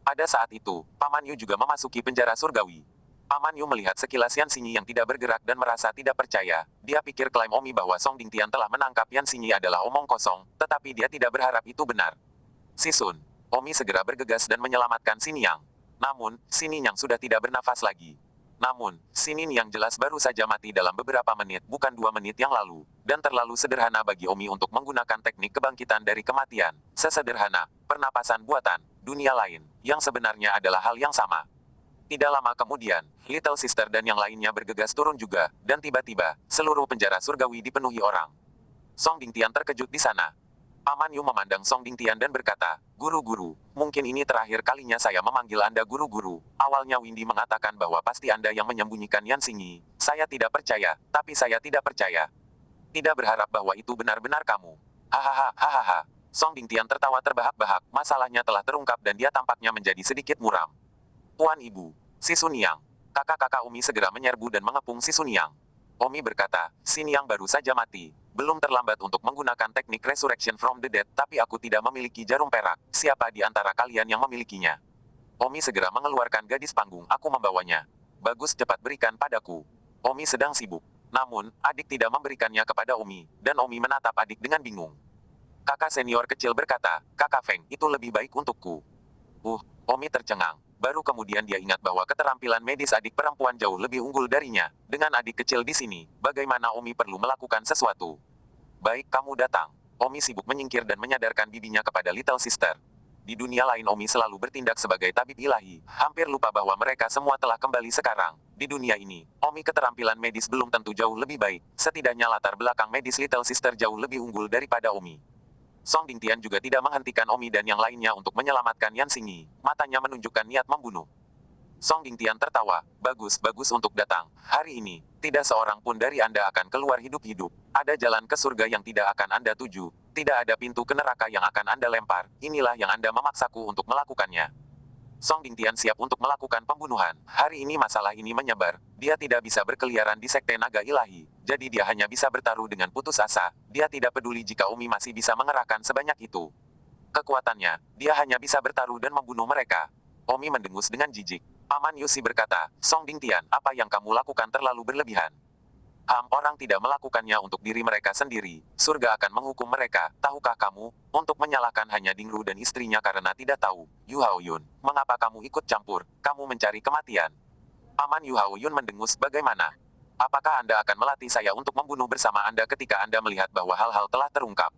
Pada saat itu, Paman Yu juga memasuki penjara surgawi. Paman Yu melihat sekilas Yan Xinyi yang tidak bergerak dan merasa tidak percaya. Dia pikir klaim Omi bahwa Song Dingtian telah menangkap Yan Xinyi adalah omong kosong, tetapi dia tidak berharap itu benar. Sisun. Omi segera bergegas dan menyelamatkan Xiniang. Namun, Xiniang sudah tidak bernafas lagi. Namun, Xiniang jelas baru saja mati dalam beberapa menit, bukan 2 menit yang lalu, dan terlalu sederhana bagi Omi untuk menggunakan teknik kebangkitan dari kematian. Sesederhana, pernapasan buatan, dunia lain, yang sebenarnya adalah hal yang sama. Tidak lama kemudian, Little Sister dan yang lainnya bergegas turun juga, dan tiba-tiba, seluruh penjara surgawi dipenuhi orang. Song Dingtian terkejut di sana. Paman Yu memandang Song Dingtian dan berkata, Guru-guru, mungkin ini terakhir kalinya saya memanggil Anda guru-guru. Awalnya Windy mengatakan bahwa pasti Anda yang menyembunyikan Yan Xinyi. Saya tidak percaya, tapi saya tidak percaya. Tidak berharap bahwa itu benar-benar kamu. Hahaha, hahaha. Song Dingtian tertawa terbahak-bahak, masalahnya telah terungkap dan dia tampaknya menjadi sedikit muram. Tuan Ibu, si Sun Yang. Kakak-kakak Omi segera menyerbu dan mengepung si Sun Yang. Omi berkata, Sin Yang baru saja mati. Belum terlambat untuk menggunakan teknik Resurrection from the Dead, tapi aku tidak memiliki jarum perak. Siapa di antara kalian yang memilikinya? Omi segera mengeluarkan gadis panggung, aku membawanya. Bagus, cepat berikan padaku. Omi sedang sibuk. Namun, adik tidak memberikannya kepada Omi, dan Omi menatap adik dengan bingung. Kakak senior kecil berkata, Kakak Feng, itu lebih baik untukku. Omi tercengang. Baru kemudian dia ingat bahwa keterampilan medis adik perempuan jauh lebih unggul darinya. Dengan adik kecil di sini, bagaimana Omi perlu melakukan sesuatu? Baik, kamu datang. Omi sibuk menyingkir dan menyadarkan bibinya kepada Little Sister. Di dunia lain Omi selalu bertindak sebagai tabib ilahi, hampir lupa bahwa mereka semua telah kembali sekarang. Di dunia ini, Omi keterampilan medis belum tentu jauh lebih baik, setidaknya latar belakang medis Little Sister jauh lebih unggul daripada Omi. Song Dingtian juga tidak menghentikan Omi dan yang lainnya untuk menyelamatkan Yan Xingyi, matanya menunjukkan niat membunuh. Song Dingtian tertawa, bagus untuk datang. Hari ini, tidak seorang pun dari Anda akan keluar hidup-hidup. Ada jalan ke surga yang tidak akan Anda tuju. Tidak ada pintu ke neraka yang akan Anda lempar. Inilah yang Anda memaksaku untuk melakukannya. Song Dingtian siap untuk melakukan pembunuhan. Hari ini masalah ini menyebar. Dia tidak bisa berkeliaran di Sekte Naga Ilahi. Jadi dia hanya bisa bertaruh dengan putus asa. Dia tidak peduli jika Omi masih bisa mengerahkan sebanyak itu. Kekuatannya, dia hanya bisa bertaruh dan membunuh mereka. Omi mendengus dengan jijik. Paman Yusi berkata, Song Dingtian, apa yang kamu lakukan terlalu berlebihan. Orang tidak melakukannya untuk diri mereka sendiri. Surga akan menghukum mereka. Tahukah kamu, untuk menyalahkan hanya Dingru dan istrinya karena tidak tahu. Yu Haoyun, mengapa kamu ikut campur? Kamu mencari kematian. Paman Yu Haoyun mendengus, bagaimana? Apakah Anda akan melatih saya untuk membunuh bersama Anda ketika Anda melihat bahwa hal-hal telah terungkap?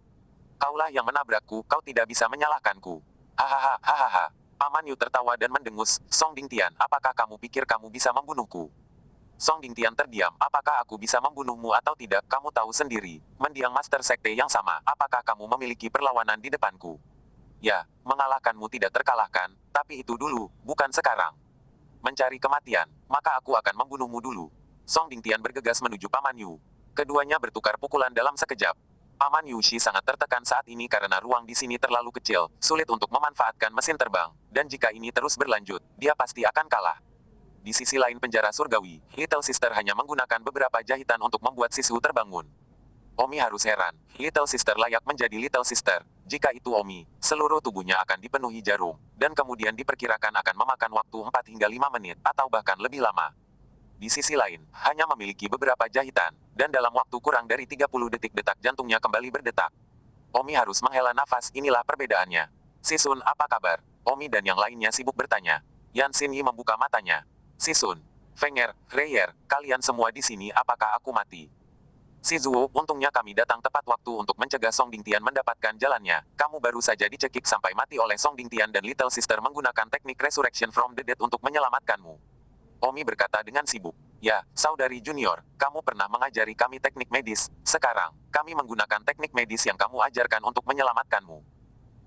Kaulah yang menabrakku, kau tidak bisa menyalahkanku. Hahaha. Paman Yu tertawa dan mendengus, Song Dingtian, apakah kamu pikir kamu bisa membunuhku? Song Dingtian terdiam, apakah aku bisa membunuhmu atau tidak, kamu tahu sendiri. Mendiang Master Sekte yang sama, apakah kamu memiliki perlawanan di depanku? Ya, mengalahkanmu tidak terkalahkan, tapi itu dulu, bukan sekarang. Mencari kematian, maka aku akan membunuhmu dulu. Song Dingtian bergegas menuju Paman Yu. Keduanya bertukar pukulan dalam sekejap. Paman Yushi sangat tertekan saat ini karena ruang di sini terlalu kecil, sulit untuk memanfaatkan mesin terbang, dan jika ini terus berlanjut, dia pasti akan kalah. Di sisi lain penjara surgawi, Little Sister hanya menggunakan beberapa jahitan untuk membuat Sisu terbangun. Omi harus heran, Little Sister layak menjadi Little Sister. Jika itu Omi, seluruh tubuhnya akan dipenuhi jarum, dan kemudian diperkirakan akan memakan waktu 4 hingga 5 menit, atau bahkan lebih lama. Di sisi lain, hanya memiliki beberapa jahitan, dan dalam waktu kurang dari 30 detik detak jantungnya kembali berdetak. Omi harus menghela nafas, inilah perbedaannya. Sisun, apa kabar? Omi dan yang lainnya sibuk bertanya. Yan Xingyi membuka matanya. Sisun, Fenger, Reyer, kalian semua di sini, apakah aku mati? Shizuo, untungnya kami datang tepat waktu untuk mencegah Song Dingtian mendapatkan jalannya. Kamu baru saja dicekik sampai mati oleh Song Dingtian dan Little Sister menggunakan teknik Resurrection from the Dead untuk menyelamatkanmu. Omi berkata dengan sibuk. Ya, saudari junior, kamu pernah mengajari kami teknik medis. Sekarang, kami menggunakan teknik medis yang kamu ajarkan untuk menyelamatkanmu.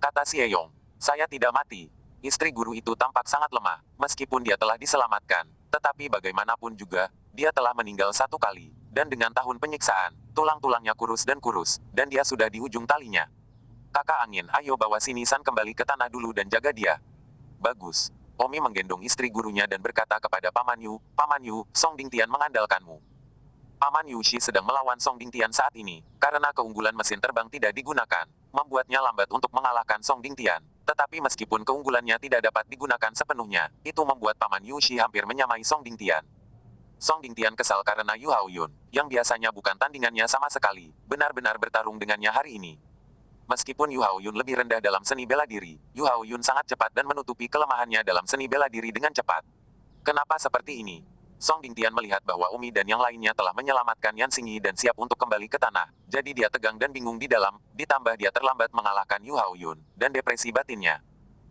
Kata Sieyong. Saya tidak mati. Istri guru itu tampak sangat lemah, meskipun dia telah diselamatkan. Tetapi bagaimanapun juga, dia telah meninggal 1 kali. Dan dengan tahun penyiksaan, tulang-tulangnya kurus, dan dia sudah di ujung talinya. Kakak angin, ayo bawa Shinisan kembali ke tanah dulu dan jaga dia. Bagus. Omi menggendong istri gurunya dan berkata kepada Paman Yu, Song Dingtian mengandalkanmu. Paman Yushi sedang melawan Song Dingtian saat ini, karena keunggulan mesin terbang tidak digunakan, membuatnya lambat untuk mengalahkan Song Dingtian. Tetapi meskipun keunggulannya tidak dapat digunakan sepenuhnya, itu membuat Paman Yushi hampir menyamai Song Dingtian. Song Dingtian kesal karena Yu Haoyun, yang biasanya bukan tandingannya sama sekali, benar-benar bertarung dengannya hari ini. Meskipun Yu Haoyun lebih rendah dalam seni bela diri, Yu Haoyun sangat cepat dan menutupi kelemahannya dalam seni bela diri dengan cepat. Kenapa seperti ini? Song Dingtian melihat bahwa Omi dan yang lainnya telah menyelamatkan Yan Xingyi dan siap untuk kembali ke tanah. Jadi dia tegang dan bingung di dalam, ditambah dia terlambat mengalahkan Yu Haoyun, dan depresi batinnya.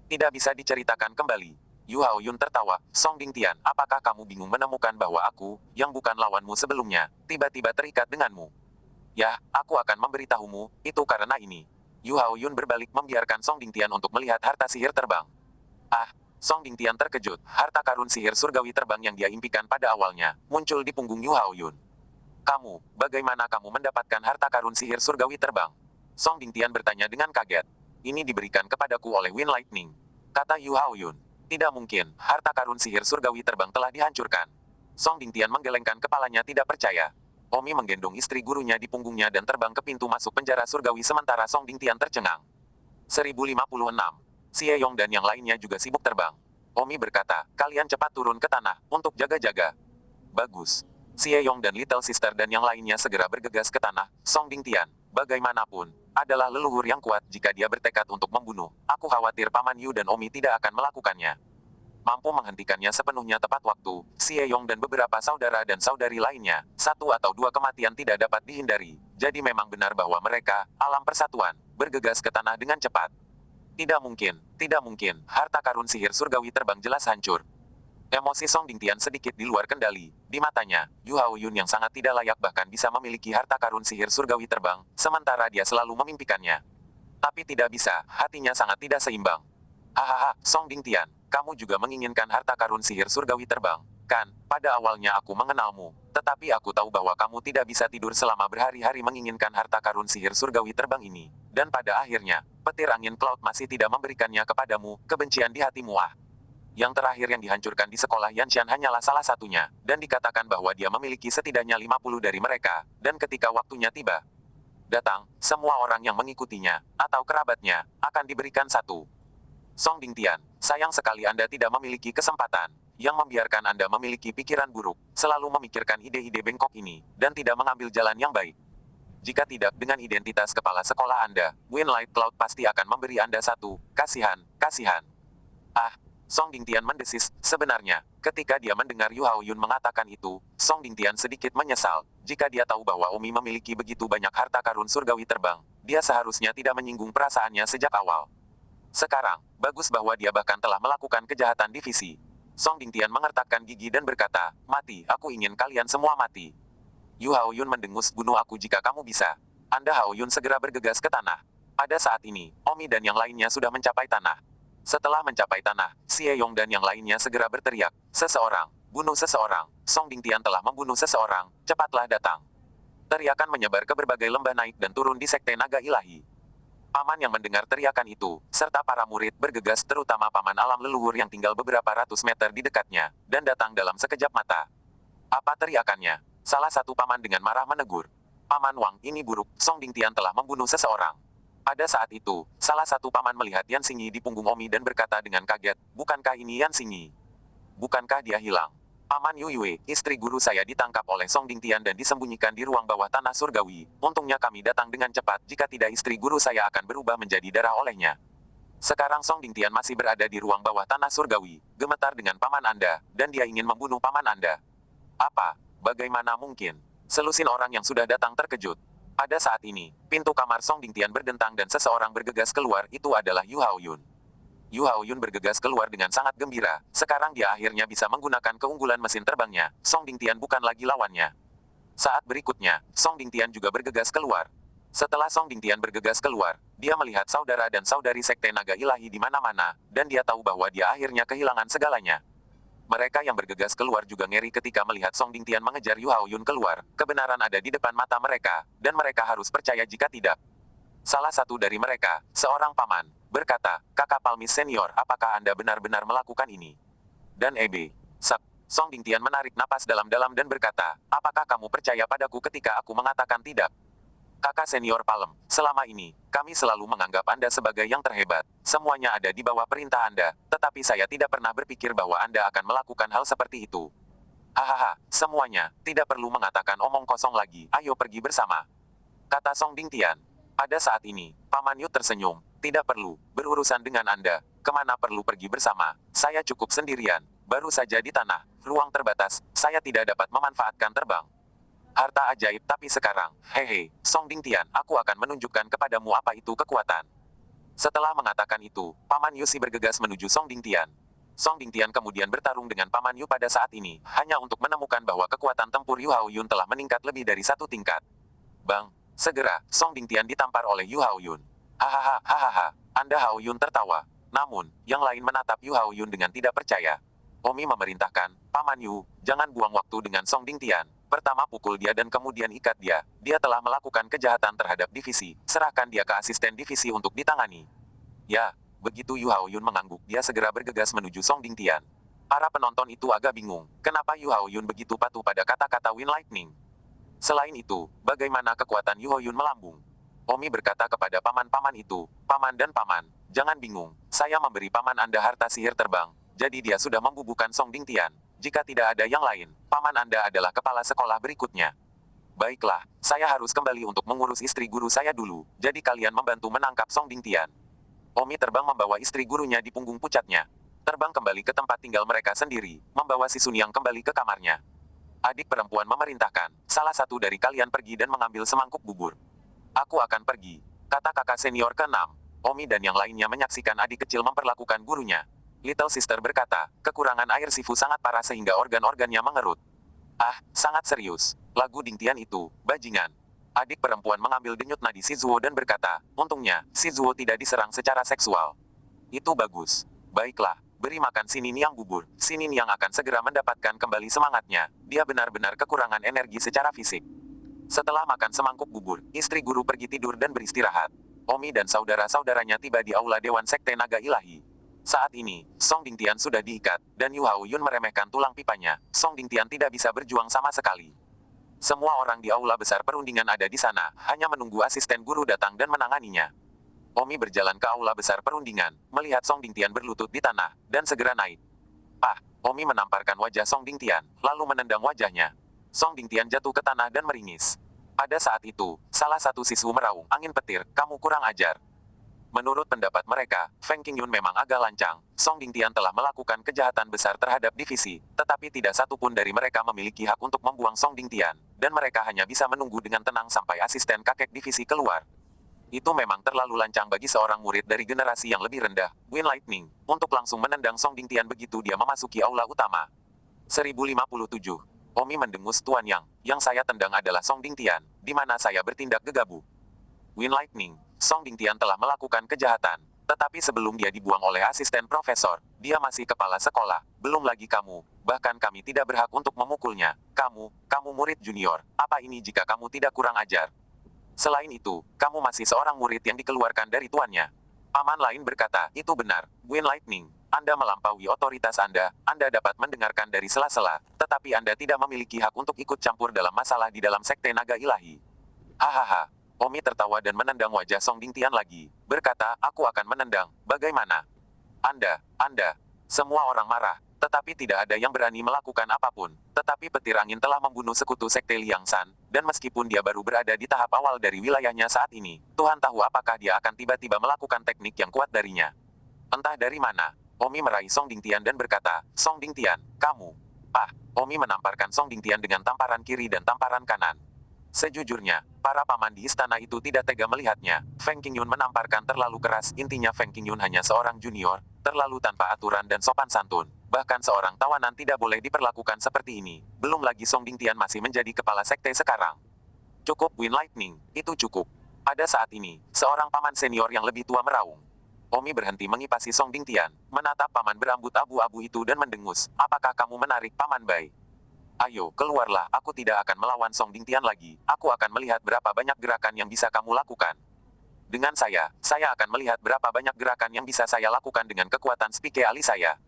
Tidak bisa diceritakan kembali. Yu Haoyun tertawa, Song Dingtian, apakah kamu bingung menemukan bahwa aku, yang bukan lawanmu sebelumnya, tiba-tiba terikat denganmu? Ya, aku akan memberitahumu, itu karena ini. Yu Haoyun berbalik membiarkan Song Dingtian untuk melihat harta sihir terbang. Song Dingtian terkejut, harta karun sihir surgawi terbang yang dia impikan pada awalnya, muncul di punggung Yu Haoyun. Kamu, bagaimana kamu mendapatkan harta karun sihir surgawi terbang? Song Dingtian bertanya dengan kaget. Ini diberikan kepadaku oleh Wind Lightning. Kata Yu Haoyun. Tidak mungkin, harta karun sihir surgawi terbang telah dihancurkan. Song Dingtian menggelengkan kepalanya tidak percaya. Omi menggendong istri gurunya di punggungnya dan terbang ke pintu masuk penjara surgawi sementara Song Dingtian tercengang. 1056. Sieyong dan yang lainnya juga sibuk terbang. Omi berkata, kalian cepat turun ke tanah, untuk jaga-jaga. Bagus. Sieyong dan Little Sister dan yang lainnya segera bergegas ke tanah. Song Dingtian, bagaimanapun, adalah leluhur yang kuat jika dia bertekad untuk membunuh. Aku khawatir Paman Yu dan Omi tidak akan melakukannya. Mampu menghentikannya sepenuhnya tepat waktu, Sieyong dan beberapa saudara dan saudari lainnya, 1 atau 2 kematian tidak dapat dihindari. Jadi memang benar bahwa mereka, alam persatuan, bergegas ke tanah dengan cepat. Tidak mungkin, tidak mungkin. Harta karun sihir surgawi terbang jelas hancur. Emosi Song Dingtian sedikit di luar kendali. Di matanya, Yu Haoyun yang sangat tidak layak bahkan bisa memiliki harta karun sihir surgawi terbang, sementara dia selalu memimpikannya. Tapi tidak bisa, hatinya sangat tidak seimbang. Hahaha, Song Dingtian, kamu juga menginginkan harta karun sihir surgawi terbang, kan? Pada awalnya aku mengenalmu, tetapi aku tahu bahwa kamu tidak bisa tidur selama berhari-hari menginginkan harta karun sihir surgawi terbang ini. Dan pada akhirnya, petir angin Cloud masih tidak memberikannya kepadamu, kebencian di hatimu ah. Yang terakhir yang dihancurkan di sekolah Yanshan hanyalah salah satunya, dan dikatakan bahwa dia memiliki setidaknya 50 dari mereka, dan ketika waktunya tiba, datang, semua orang yang mengikutinya, atau kerabatnya, akan diberikan satu. Song Dingtian, sayang sekali Anda tidak memiliki kesempatan, yang membiarkan Anda memiliki pikiran buruk, selalu memikirkan ide-ide bengkok ini, dan tidak mengambil jalan yang baik. Jika tidak dengan identitas kepala sekolah Anda, Winlight Cloud pasti akan memberi Anda satu, kasihan, kasihan. Ah, Song Dingtian mendesis, sebenarnya, ketika dia mendengar Yu Haoyun mengatakan itu, Song Dingtian sedikit menyesal. Jika dia tahu bahwa Omi memiliki begitu banyak harta karun surgawi terbang, dia seharusnya tidak menyinggung perasaannya sejak awal. Sekarang, bagus bahwa dia bahkan telah melakukan kejahatan divisi. Song Dingtian mengertakkan gigi dan berkata, mati, aku ingin kalian semua mati. Yu Haoyun mendengus, bunuh aku jika kamu bisa. Anda Haoyun segera bergegas ke tanah. Pada saat ini, Omi dan yang lainnya sudah mencapai tanah. Setelah mencapai tanah, Xie Yong dan yang lainnya segera berteriak, seseorang, bunuh seseorang, Song Dingtian telah membunuh seseorang, cepatlah datang. Teriakan menyebar ke berbagai lembah naik dan turun di Sekte Naga Ilahi. Paman yang mendengar teriakan itu, serta para murid bergegas terutama paman alam leluhur yang tinggal beberapa ratus meter di dekatnya, dan datang dalam sekejap mata. Apa teriakannya? Salah satu paman dengan marah menegur. Paman Wang, ini buruk, Song Dingtian telah membunuh seseorang. Pada saat itu, salah satu paman melihat Yan Xingyi di punggung Omi dan berkata dengan kaget, bukankah ini Yan Xingyi? Bukankah dia hilang? Paman Yu Yue, istri guru saya ditangkap oleh Song Dingtian dan disembunyikan di ruang bawah tanah surgawi. Untungnya kami datang dengan cepat, jika tidak istri guru saya akan berubah menjadi darah olehnya. Sekarang Song Dingtian masih berada di ruang bawah tanah surgawi, gemetar dengan paman Anda, dan dia ingin membunuh paman Anda. Apa? Bagaimana mungkin? Selusin orang yang sudah datang terkejut. Pada saat ini, pintu kamar Song Dingtian berdentang dan seseorang bergegas keluar, itu adalah Yu Haoyun. Yu Haoyun bergegas keluar dengan sangat gembira, sekarang dia akhirnya bisa menggunakan keunggulan mesin terbangnya, Song Dingtian bukan lagi lawannya. Saat berikutnya, Song Dingtian juga bergegas keluar. Setelah Song Dingtian bergegas keluar, dia melihat saudara dan saudari Sekte Naga Ilahi di mana-mana, dan dia tahu bahwa dia akhirnya kehilangan segalanya. Mereka yang bergegas keluar juga ngeri ketika melihat Song Dingtian mengejar Yu Haoyun keluar, kebenaran ada di depan mata mereka, dan mereka harus percaya jika tidak. Salah satu dari mereka, seorang paman, berkata, Kakak Palmis Senior, apakah Anda benar-benar melakukan ini? Dan Song Dingtian menarik napas dalam-dalam dan berkata, apakah kamu percaya padaku ketika aku mengatakan tidak? Kakak Senior Palem, selama ini, kami selalu menganggap Anda sebagai yang terhebat. Semuanya ada di bawah perintah Anda, tetapi saya tidak pernah berpikir bahwa Anda akan melakukan hal seperti itu. Hahaha, semuanya, tidak perlu mengatakan omong kosong lagi, ayo pergi bersama. Kata Song Dingtian. Pada saat ini, Paman Yu tersenyum, tidak perlu, berurusan dengan Anda, kemana perlu pergi bersama, saya cukup sendirian, baru saja di tanah, ruang terbatas, saya tidak dapat memanfaatkan terbang. Harta ajaib tapi sekarang, hehe, Song Dingtian, aku akan menunjukkan kepadamu apa itu kekuatan. Setelah mengatakan itu, Paman Yu si bergegas menuju Song Dingtian. Song Dingtian kemudian bertarung dengan Paman Yu pada saat ini, hanya untuk menemukan bahwa kekuatan tempur Yu Haoyun telah meningkat lebih dari satu tingkat. Bang, segera, Song Dingtian ditampar oleh Yu Haoyun. Hahaha, Anda Haoyun tertawa. Namun, yang lain menatap Yu Haoyun dengan tidak percaya. Omi memerintahkan, Paman Yu, jangan buang waktu dengan Song Dingtian. Pertama pukul dia dan kemudian ikat dia. Dia telah melakukan kejahatan terhadap divisi. Serahkan dia ke asisten divisi untuk ditangani. Ya, begitu Yu Haoyun mengangguk, dia segera bergegas menuju Song Dingtian. Para penonton itu agak bingung, kenapa Yu Haoyun begitu patuh pada kata-kata Wind Lightning. Selain itu, bagaimana kekuatan Yu Haoyun melambung? Omi berkata kepada paman-paman itu, Paman dan Paman, jangan bingung, saya memberi Paman Anda harta sihir terbang, jadi dia sudah membubuhkan Song Dingtian. Jika tidak ada yang lain, Paman Anda adalah kepala sekolah berikutnya. Baiklah, saya harus kembali untuk mengurus istri guru saya dulu, jadi kalian membantu menangkap Song Dingtian. Omi terbang membawa istri gurunya di punggung pucatnya. Terbang kembali ke tempat tinggal mereka sendiri, membawa si Sun Yang kembali ke kamarnya. Adik perempuan memerintahkan, salah satu dari kalian pergi dan mengambil semangkuk bubur. Aku akan pergi, kata kakak senior ke-6. Omi dan yang lainnya menyaksikan adik kecil memperlakukan gurunya. Little Sister berkata, kekurangan air sifu sangat parah sehingga organ-organnya mengerut. Ah, sangat serius. Lagu Dingtian itu, bajingan. Adik perempuan mengambil denyut nadi Shizuo dan berkata, untungnya, Shizuo tidak diserang secara seksual. Itu bagus. Baiklah, beri makan si Niniang bubur. Si Niniang akan segera mendapatkan kembali semangatnya. Dia benar-benar kekurangan energi secara fisik. Setelah makan semangkuk bubur, istri guru pergi tidur dan beristirahat. Omi dan saudara-saudaranya tiba di aula Dewan Sekte Naga Ilahi. Saat ini, Song Dingtian sudah diikat, dan Yu Hao Yun meremehkan tulang pipanya. Song Dingtian tidak bisa berjuang sama sekali. Semua orang di aula besar perundingan ada di sana, hanya menunggu asisten guru datang dan menanganinya. Omi berjalan ke aula besar perundingan, melihat Song Dingtian berlutut di tanah, dan segera naik. Ah, Omi menamparkan wajah Song Dingtian, lalu menendang wajahnya. Song Dingtian jatuh ke tanah dan meringis. Pada saat itu, salah satu siswa meraung, angin petir, kamu kurang ajar. Menurut pendapat mereka, Feng Qingyun memang agak lancang. Song Dingtian telah melakukan kejahatan besar terhadap divisi, tetapi tidak satu pun dari mereka memiliki hak untuk membuang Song Dingtian, dan mereka hanya bisa menunggu dengan tenang sampai asisten kakek divisi keluar. Itu memang terlalu lancang bagi seorang murid dari generasi yang lebih rendah, Wind Lightning, untuk langsung menendang Song Dingtian begitu dia memasuki aula utama. 1057. Omi mendengus Tuan yang saya tendang adalah Song Dingtian, di mana saya bertindak gegabah. Wind Lightning, Song Dingtian telah melakukan kejahatan, tetapi sebelum dia dibuang oleh asisten profesor, dia masih kepala sekolah, belum lagi kamu, bahkan kami tidak berhak untuk memukulnya. Kamu murid junior, apa ini jika kamu tidak kurang ajar? Selain itu, kamu masih seorang murid yang dikeluarkan dari tuannya. Paman lain berkata, itu benar, Wind Lightning, Anda melampaui otoritas Anda dapat mendengarkan dari sela-sela, tetapi Anda tidak memiliki hak untuk ikut campur dalam masalah di dalam Sekte Naga Ilahi. Hahaha. Omi tertawa dan menendang wajah Song Dingtian lagi, berkata, aku akan menendang, bagaimana? Anda. Semua orang marah, tetapi tidak ada yang berani melakukan apapun. Tetapi petir angin telah membunuh sekutu Sekte Liang San, dan meskipun dia baru berada di tahap awal dari wilayahnya saat ini, Tuhan tahu apakah dia akan tiba-tiba melakukan teknik yang kuat darinya. Entah dari mana, Omi meraih Song Dingtian dan berkata, Song Dingtian, kamu. Ah, Omi menamparkan Song Dingtian dengan tamparan kiri dan tamparan kanan. Sejujurnya, para paman di istana itu tidak tega melihatnya. Feng Qingyun menamparkan terlalu keras, intinya Feng Qingyun hanya seorang junior, terlalu tanpa aturan dan sopan santun. Bahkan seorang tawanan tidak boleh diperlakukan seperti ini. Belum lagi Song Dingtian masih menjadi kepala sekte sekarang. Cukup Wind Lightning, itu cukup. Pada saat ini, seorang paman senior yang lebih tua meraung. Omi berhenti mengipasi Song Dingtian, menatap paman berambut abu-abu itu dan mendengus, apakah kamu menarik Paman Bai? Ayo, keluarlah, aku tidak akan melawan Song Dingtian lagi, aku akan melihat berapa banyak gerakan yang bisa kamu lakukan. Dengan saya akan melihat berapa banyak gerakan yang bisa saya lakukan dengan kekuatan spike ali saya.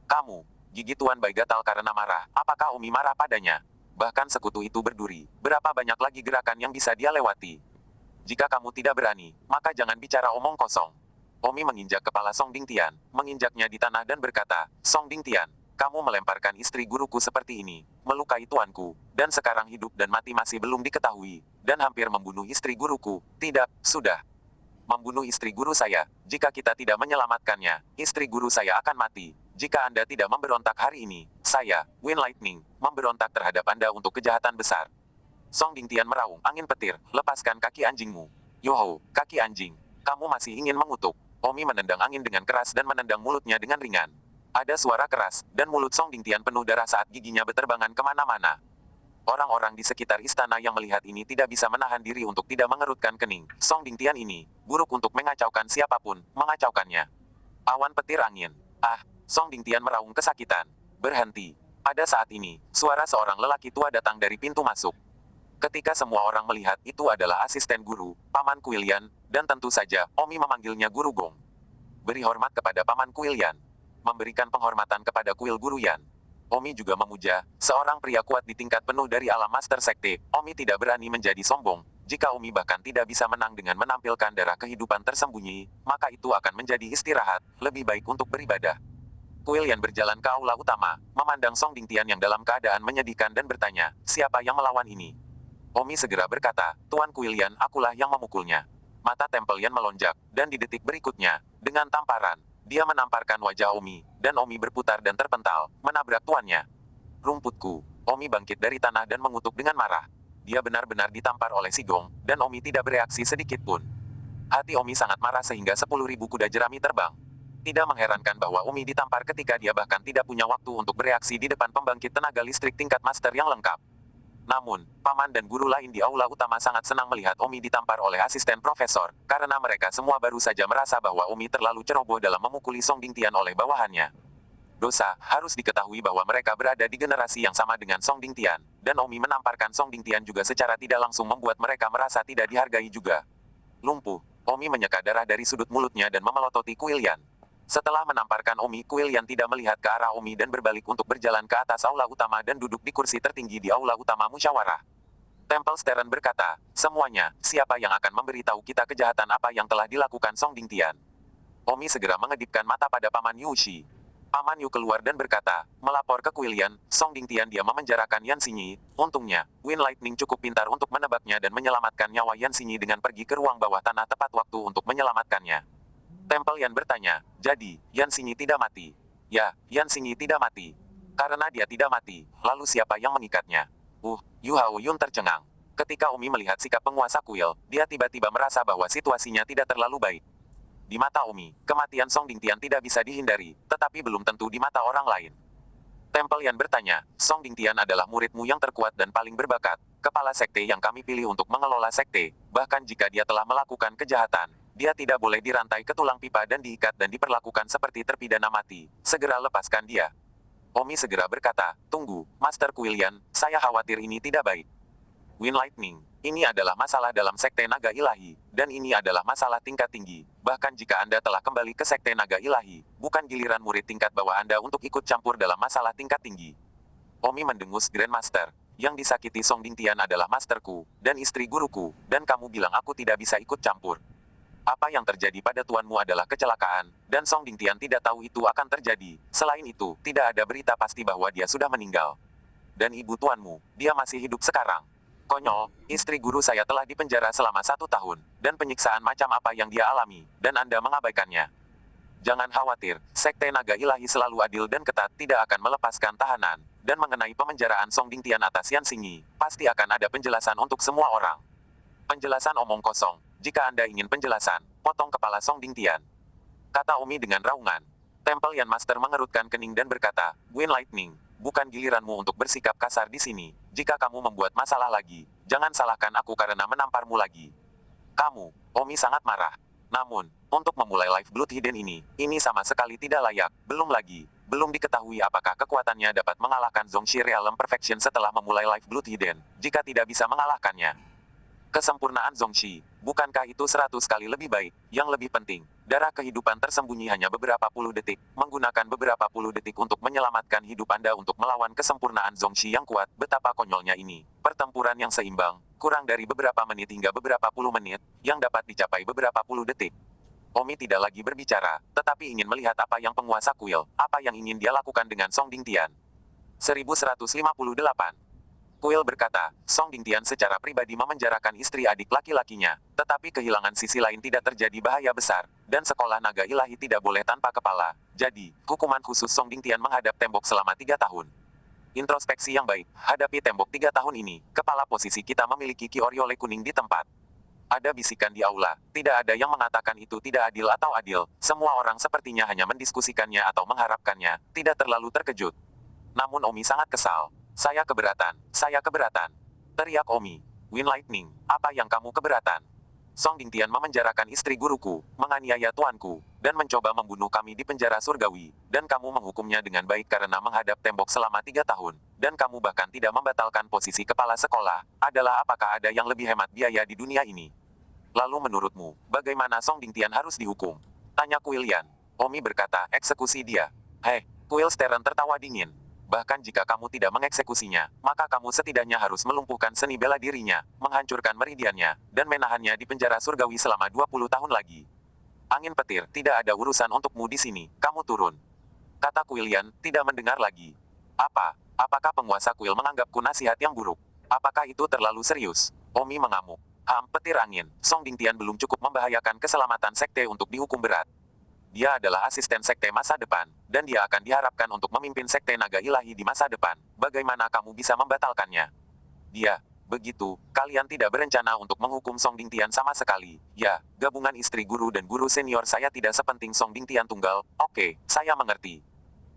Kamu, gigi Tuan Bai gatal karena marah, apakah Omi marah padanya? Bahkan sekutu itu berduri, berapa banyak lagi gerakan yang bisa dia lewati? Jika kamu tidak berani, maka jangan bicara omong kosong. Omi menginjak kepala Song Dingtian, menginjaknya di tanah dan berkata, Song Dingtian, kamu melemparkan istri guruku seperti ini, melukai tuanku, dan sekarang hidup dan mati masih belum diketahui, dan hampir membunuh istri guruku. Tidak, sudah. Membunuh istri guru saya, jika kita tidak menyelamatkannya, istri guru saya akan mati. Jika Anda tidak memberontak hari ini, saya, Wind Lightning, memberontak terhadap Anda untuk kejahatan besar. Song Dingtian meraung, angin petir, lepaskan kaki anjingmu. Yoho, kaki anjing, kamu masih ingin mengutuk. Omi menendang angin dengan keras dan menendang mulutnya dengan ringan. Ada suara keras, dan mulut Song Dingtian penuh darah saat giginya berterbangan kemana-mana. Orang-orang di sekitar istana yang melihat ini tidak bisa menahan diri untuk tidak mengerutkan kening. Song Dingtian ini, buruk untuk mengacaukan siapapun, mengacaukannya. Awan petir angin. Ah, Song Dingtian meraung kesakitan. Berhenti. Pada saat ini, suara seorang lelaki tua datang dari pintu masuk. Ketika semua orang melihat itu adalah asisten guru, Paman Kuilian, dan tentu saja, Omi memanggilnya Guru Gong. Beri hormat kepada Paman Kuilian. Memberikan penghormatan kepada kuil Guru Yan. Omi juga memuja, seorang pria kuat di tingkat penuh dari alam Master Sekte. Omi tidak berani menjadi sombong. Jika Omi bahkan tidak bisa menang dengan menampilkan darah kehidupan tersembunyi, maka itu akan menjadi istirahat, lebih baik untuk beribadah. Kuil Yan berjalan ke aula utama, memandang Song Dingtian yang dalam keadaan menyedihkan dan bertanya, siapa yang melawan ini? Omi segera berkata, Tuan Kuil Yan, akulah yang memukulnya. Mata Tempel Yan melonjak, dan di detik berikutnya, dengan tamparan, dia menamparkan wajah Omi, dan Omi berputar dan terpental, menabrak tuannya. Rumputku. Omi bangkit dari tanah dan mengutuk dengan marah. Dia benar-benar ditampar oleh si Gong, dan Omi tidak bereaksi sedikit pun. Hati Omi sangat marah sehingga 10.000 kuda jerami terbang. Tidak mengherankan bahwa Omi ditampar ketika dia bahkan tidak punya waktu untuk bereaksi di depan pembangkit tenaga listrik tingkat master yang lengkap. Namun, paman dan guru lain di aula utama sangat senang melihat Omi ditampar oleh asisten profesor, karena mereka semua baru saja merasa bahwa Omi terlalu ceroboh dalam memukuli Song Dingtian oleh bawahannya. Dosa, harus diketahui bahwa mereka berada di generasi yang sama dengan Song Dingtian, dan Omi menamparkan Song Dingtian juga secara tidak langsung membuat mereka merasa tidak dihargai juga. Lumpuh, Omi menyeka darah dari sudut mulutnya dan memelototi Kuilian. Setelah menamparkan Omi, Kuilian tidak melihat ke arah Omi dan berbalik untuk berjalan ke atas aula utama dan duduk di kursi tertinggi di aula utama musyawarah. Temple Steren berkata, semuanya, siapa yang akan memberitahu kita kejahatan apa yang telah dilakukan Song Dingtian? Omi segera mengedipkan mata pada Paman Yushi. Paman Yu keluar dan berkata, melapor ke Kuilian, Song Dingtian dia memenjarakan Yan Xinyi. Untungnya, Wind Lightning cukup pintar untuk menebaknya dan menyelamatkan nyawa Yan Xinyi dengan pergi ke ruang bawah tanah tepat waktu untuk menyelamatkannya. Temple Yan bertanya, jadi, Yan Xinyi tidak mati? Ya, Yan Xinyi tidak mati. Karena dia tidak mati, lalu siapa yang mengikatnya? Yu Hao Yun tercengang. Ketika Omi melihat sikap penguasa kuil, dia tiba-tiba merasa bahwa situasinya tidak terlalu baik. Di mata Omi, kematian Song Dingtian tidak bisa dihindari, tetapi belum tentu di mata orang lain. Temple Yan bertanya, Song Dingtian adalah muridmu yang terkuat dan paling berbakat, kepala sekte yang kami pilih untuk mengelola sekte, bahkan jika dia telah melakukan kejahatan, dia tidak boleh dirantai ke tulang pipa dan diikat dan diperlakukan seperti terpidana mati, segera lepaskan dia. Omi segera berkata, tunggu, Master Kuilian, saya khawatir ini tidak baik. Wind Lightning, ini adalah masalah dalam Sekte Naga Ilahi, dan ini adalah masalah tingkat tinggi. Bahkan jika Anda telah kembali ke Sekte Naga Ilahi, bukan giliran murid tingkat bawah Anda untuk ikut campur dalam masalah tingkat tinggi. Omi mendengus Grandmaster, yang disakiti Song Dingtian adalah masterku, dan istri guruku, dan kamu bilang aku tidak bisa ikut campur. Apa yang terjadi pada tuanmu adalah kecelakaan, dan Song Dingtian tidak tahu itu akan terjadi. Selain itu, tidak ada berita pasti bahwa dia sudah meninggal. Dan ibu tuanmu, dia masih hidup sekarang. Konyol, istri guru saya telah dipenjara selama 1 tahun, dan penyiksaan macam apa yang dia alami, dan Anda mengabaikannya. Jangan khawatir, Sekte Naga Ilahi selalu adil dan ketat tidak akan melepaskan tahanan, dan mengenai pemenjaraan Song Dingtian atas Yan Xinyi, pasti akan ada penjelasan untuk semua orang. Penjelasan omong kosong, jika Anda ingin penjelasan, potong kepala Song Dingtian. Kata Omi dengan raungan. Temple Yan Master mengerutkan kening dan berkata, Wind Lightning, bukan giliranmu untuk bersikap kasar di sini. Jika kamu membuat masalah lagi, jangan salahkan aku karena menamparmu lagi. Kamu, Omi sangat marah. Namun, untuk memulai Life Blood Hidden ini sama sekali tidak layak. Belum lagi, belum diketahui apakah kekuatannya dapat mengalahkan Zhongxi Realm Perfection setelah memulai Life Blood Hidden. Jika tidak bisa mengalahkannya, kesempurnaan Zhongxi, bukankah itu 100 kali lebih baik? Yang lebih penting, darah kehidupan tersembunyi hanya beberapa puluh detik, menggunakan beberapa puluh detik untuk menyelamatkan hidup Anda untuk melawan kesempurnaan Zhongxi yang kuat. Betapa konyolnya ini. Pertempuran yang seimbang, kurang dari beberapa menit hingga beberapa puluh menit, yang dapat dicapai beberapa puluh detik. Omi tidak lagi berbicara, tetapi ingin melihat apa yang penguasa kuil, apa yang ingin dia lakukan dengan Song Dingtian. 1158. Kuil berkata, Song Dingtian secara pribadi memenjarakan istri adik laki-lakinya, tetapi kehilangan sisi lain tidak terjadi bahaya besar, dan sekolah naga ilahi tidak boleh tanpa kepala. Jadi, hukuman khusus Song Dingtian menghadap tembok selama 3 tahun. Introspeksi yang baik, hadapi tembok 3 tahun ini, kepala posisi kita memiliki Kyoriole kuning di tempat. Ada bisikan di aula, tidak ada yang mengatakan itu tidak adil atau adil, semua orang sepertinya hanya mendiskusikannya atau mengharapkannya, tidak terlalu terkejut. Namun Omi sangat kesal. Saya keberatan. Teriak Omi. Wind Lightning, apa yang kamu keberatan? Song Dingtian memenjarakan istri guruku, menganiaya tuanku, dan mencoba membunuh kami di penjara surgawi, dan kamu menghukumnya dengan baik karena menghadap tembok selama 3 tahun, dan kamu bahkan tidak membatalkan posisi kepala sekolah, apakah ada yang lebih hemat biaya di dunia ini? Lalu menurutmu, bagaimana Song Dingtian harus dihukum? Tanya Kuilian. Omi berkata, eksekusi dia. Hei, Kuil Steren tertawa dingin. Bahkan jika kamu tidak mengeksekusinya, maka kamu setidaknya harus melumpuhkan seni bela dirinya, menghancurkan meridiannya, dan menahannya di penjara surgawi selama 20 tahun lagi. Angin petir, tidak ada urusan untukmu di sini, kamu turun. Kata Kuilian, tidak mendengar lagi. Apakah penguasa kuil menganggapku nasihat yang buruk? Apakah itu terlalu serius? Omi mengamuk. Petir angin, Song Dingtian belum cukup membahayakan keselamatan sekte untuk dihukum berat. Dia adalah asisten sekte masa depan, dan dia akan diharapkan untuk memimpin sekte naga ilahi di masa depan. Bagaimana kamu bisa membatalkannya? Dia, begitu, kalian tidak berencana untuk menghukum Song Dingtian sama sekali. Ya, gabungan istri guru dan guru senior saya tidak sepenting Song Dingtian tunggal. Oke, saya mengerti.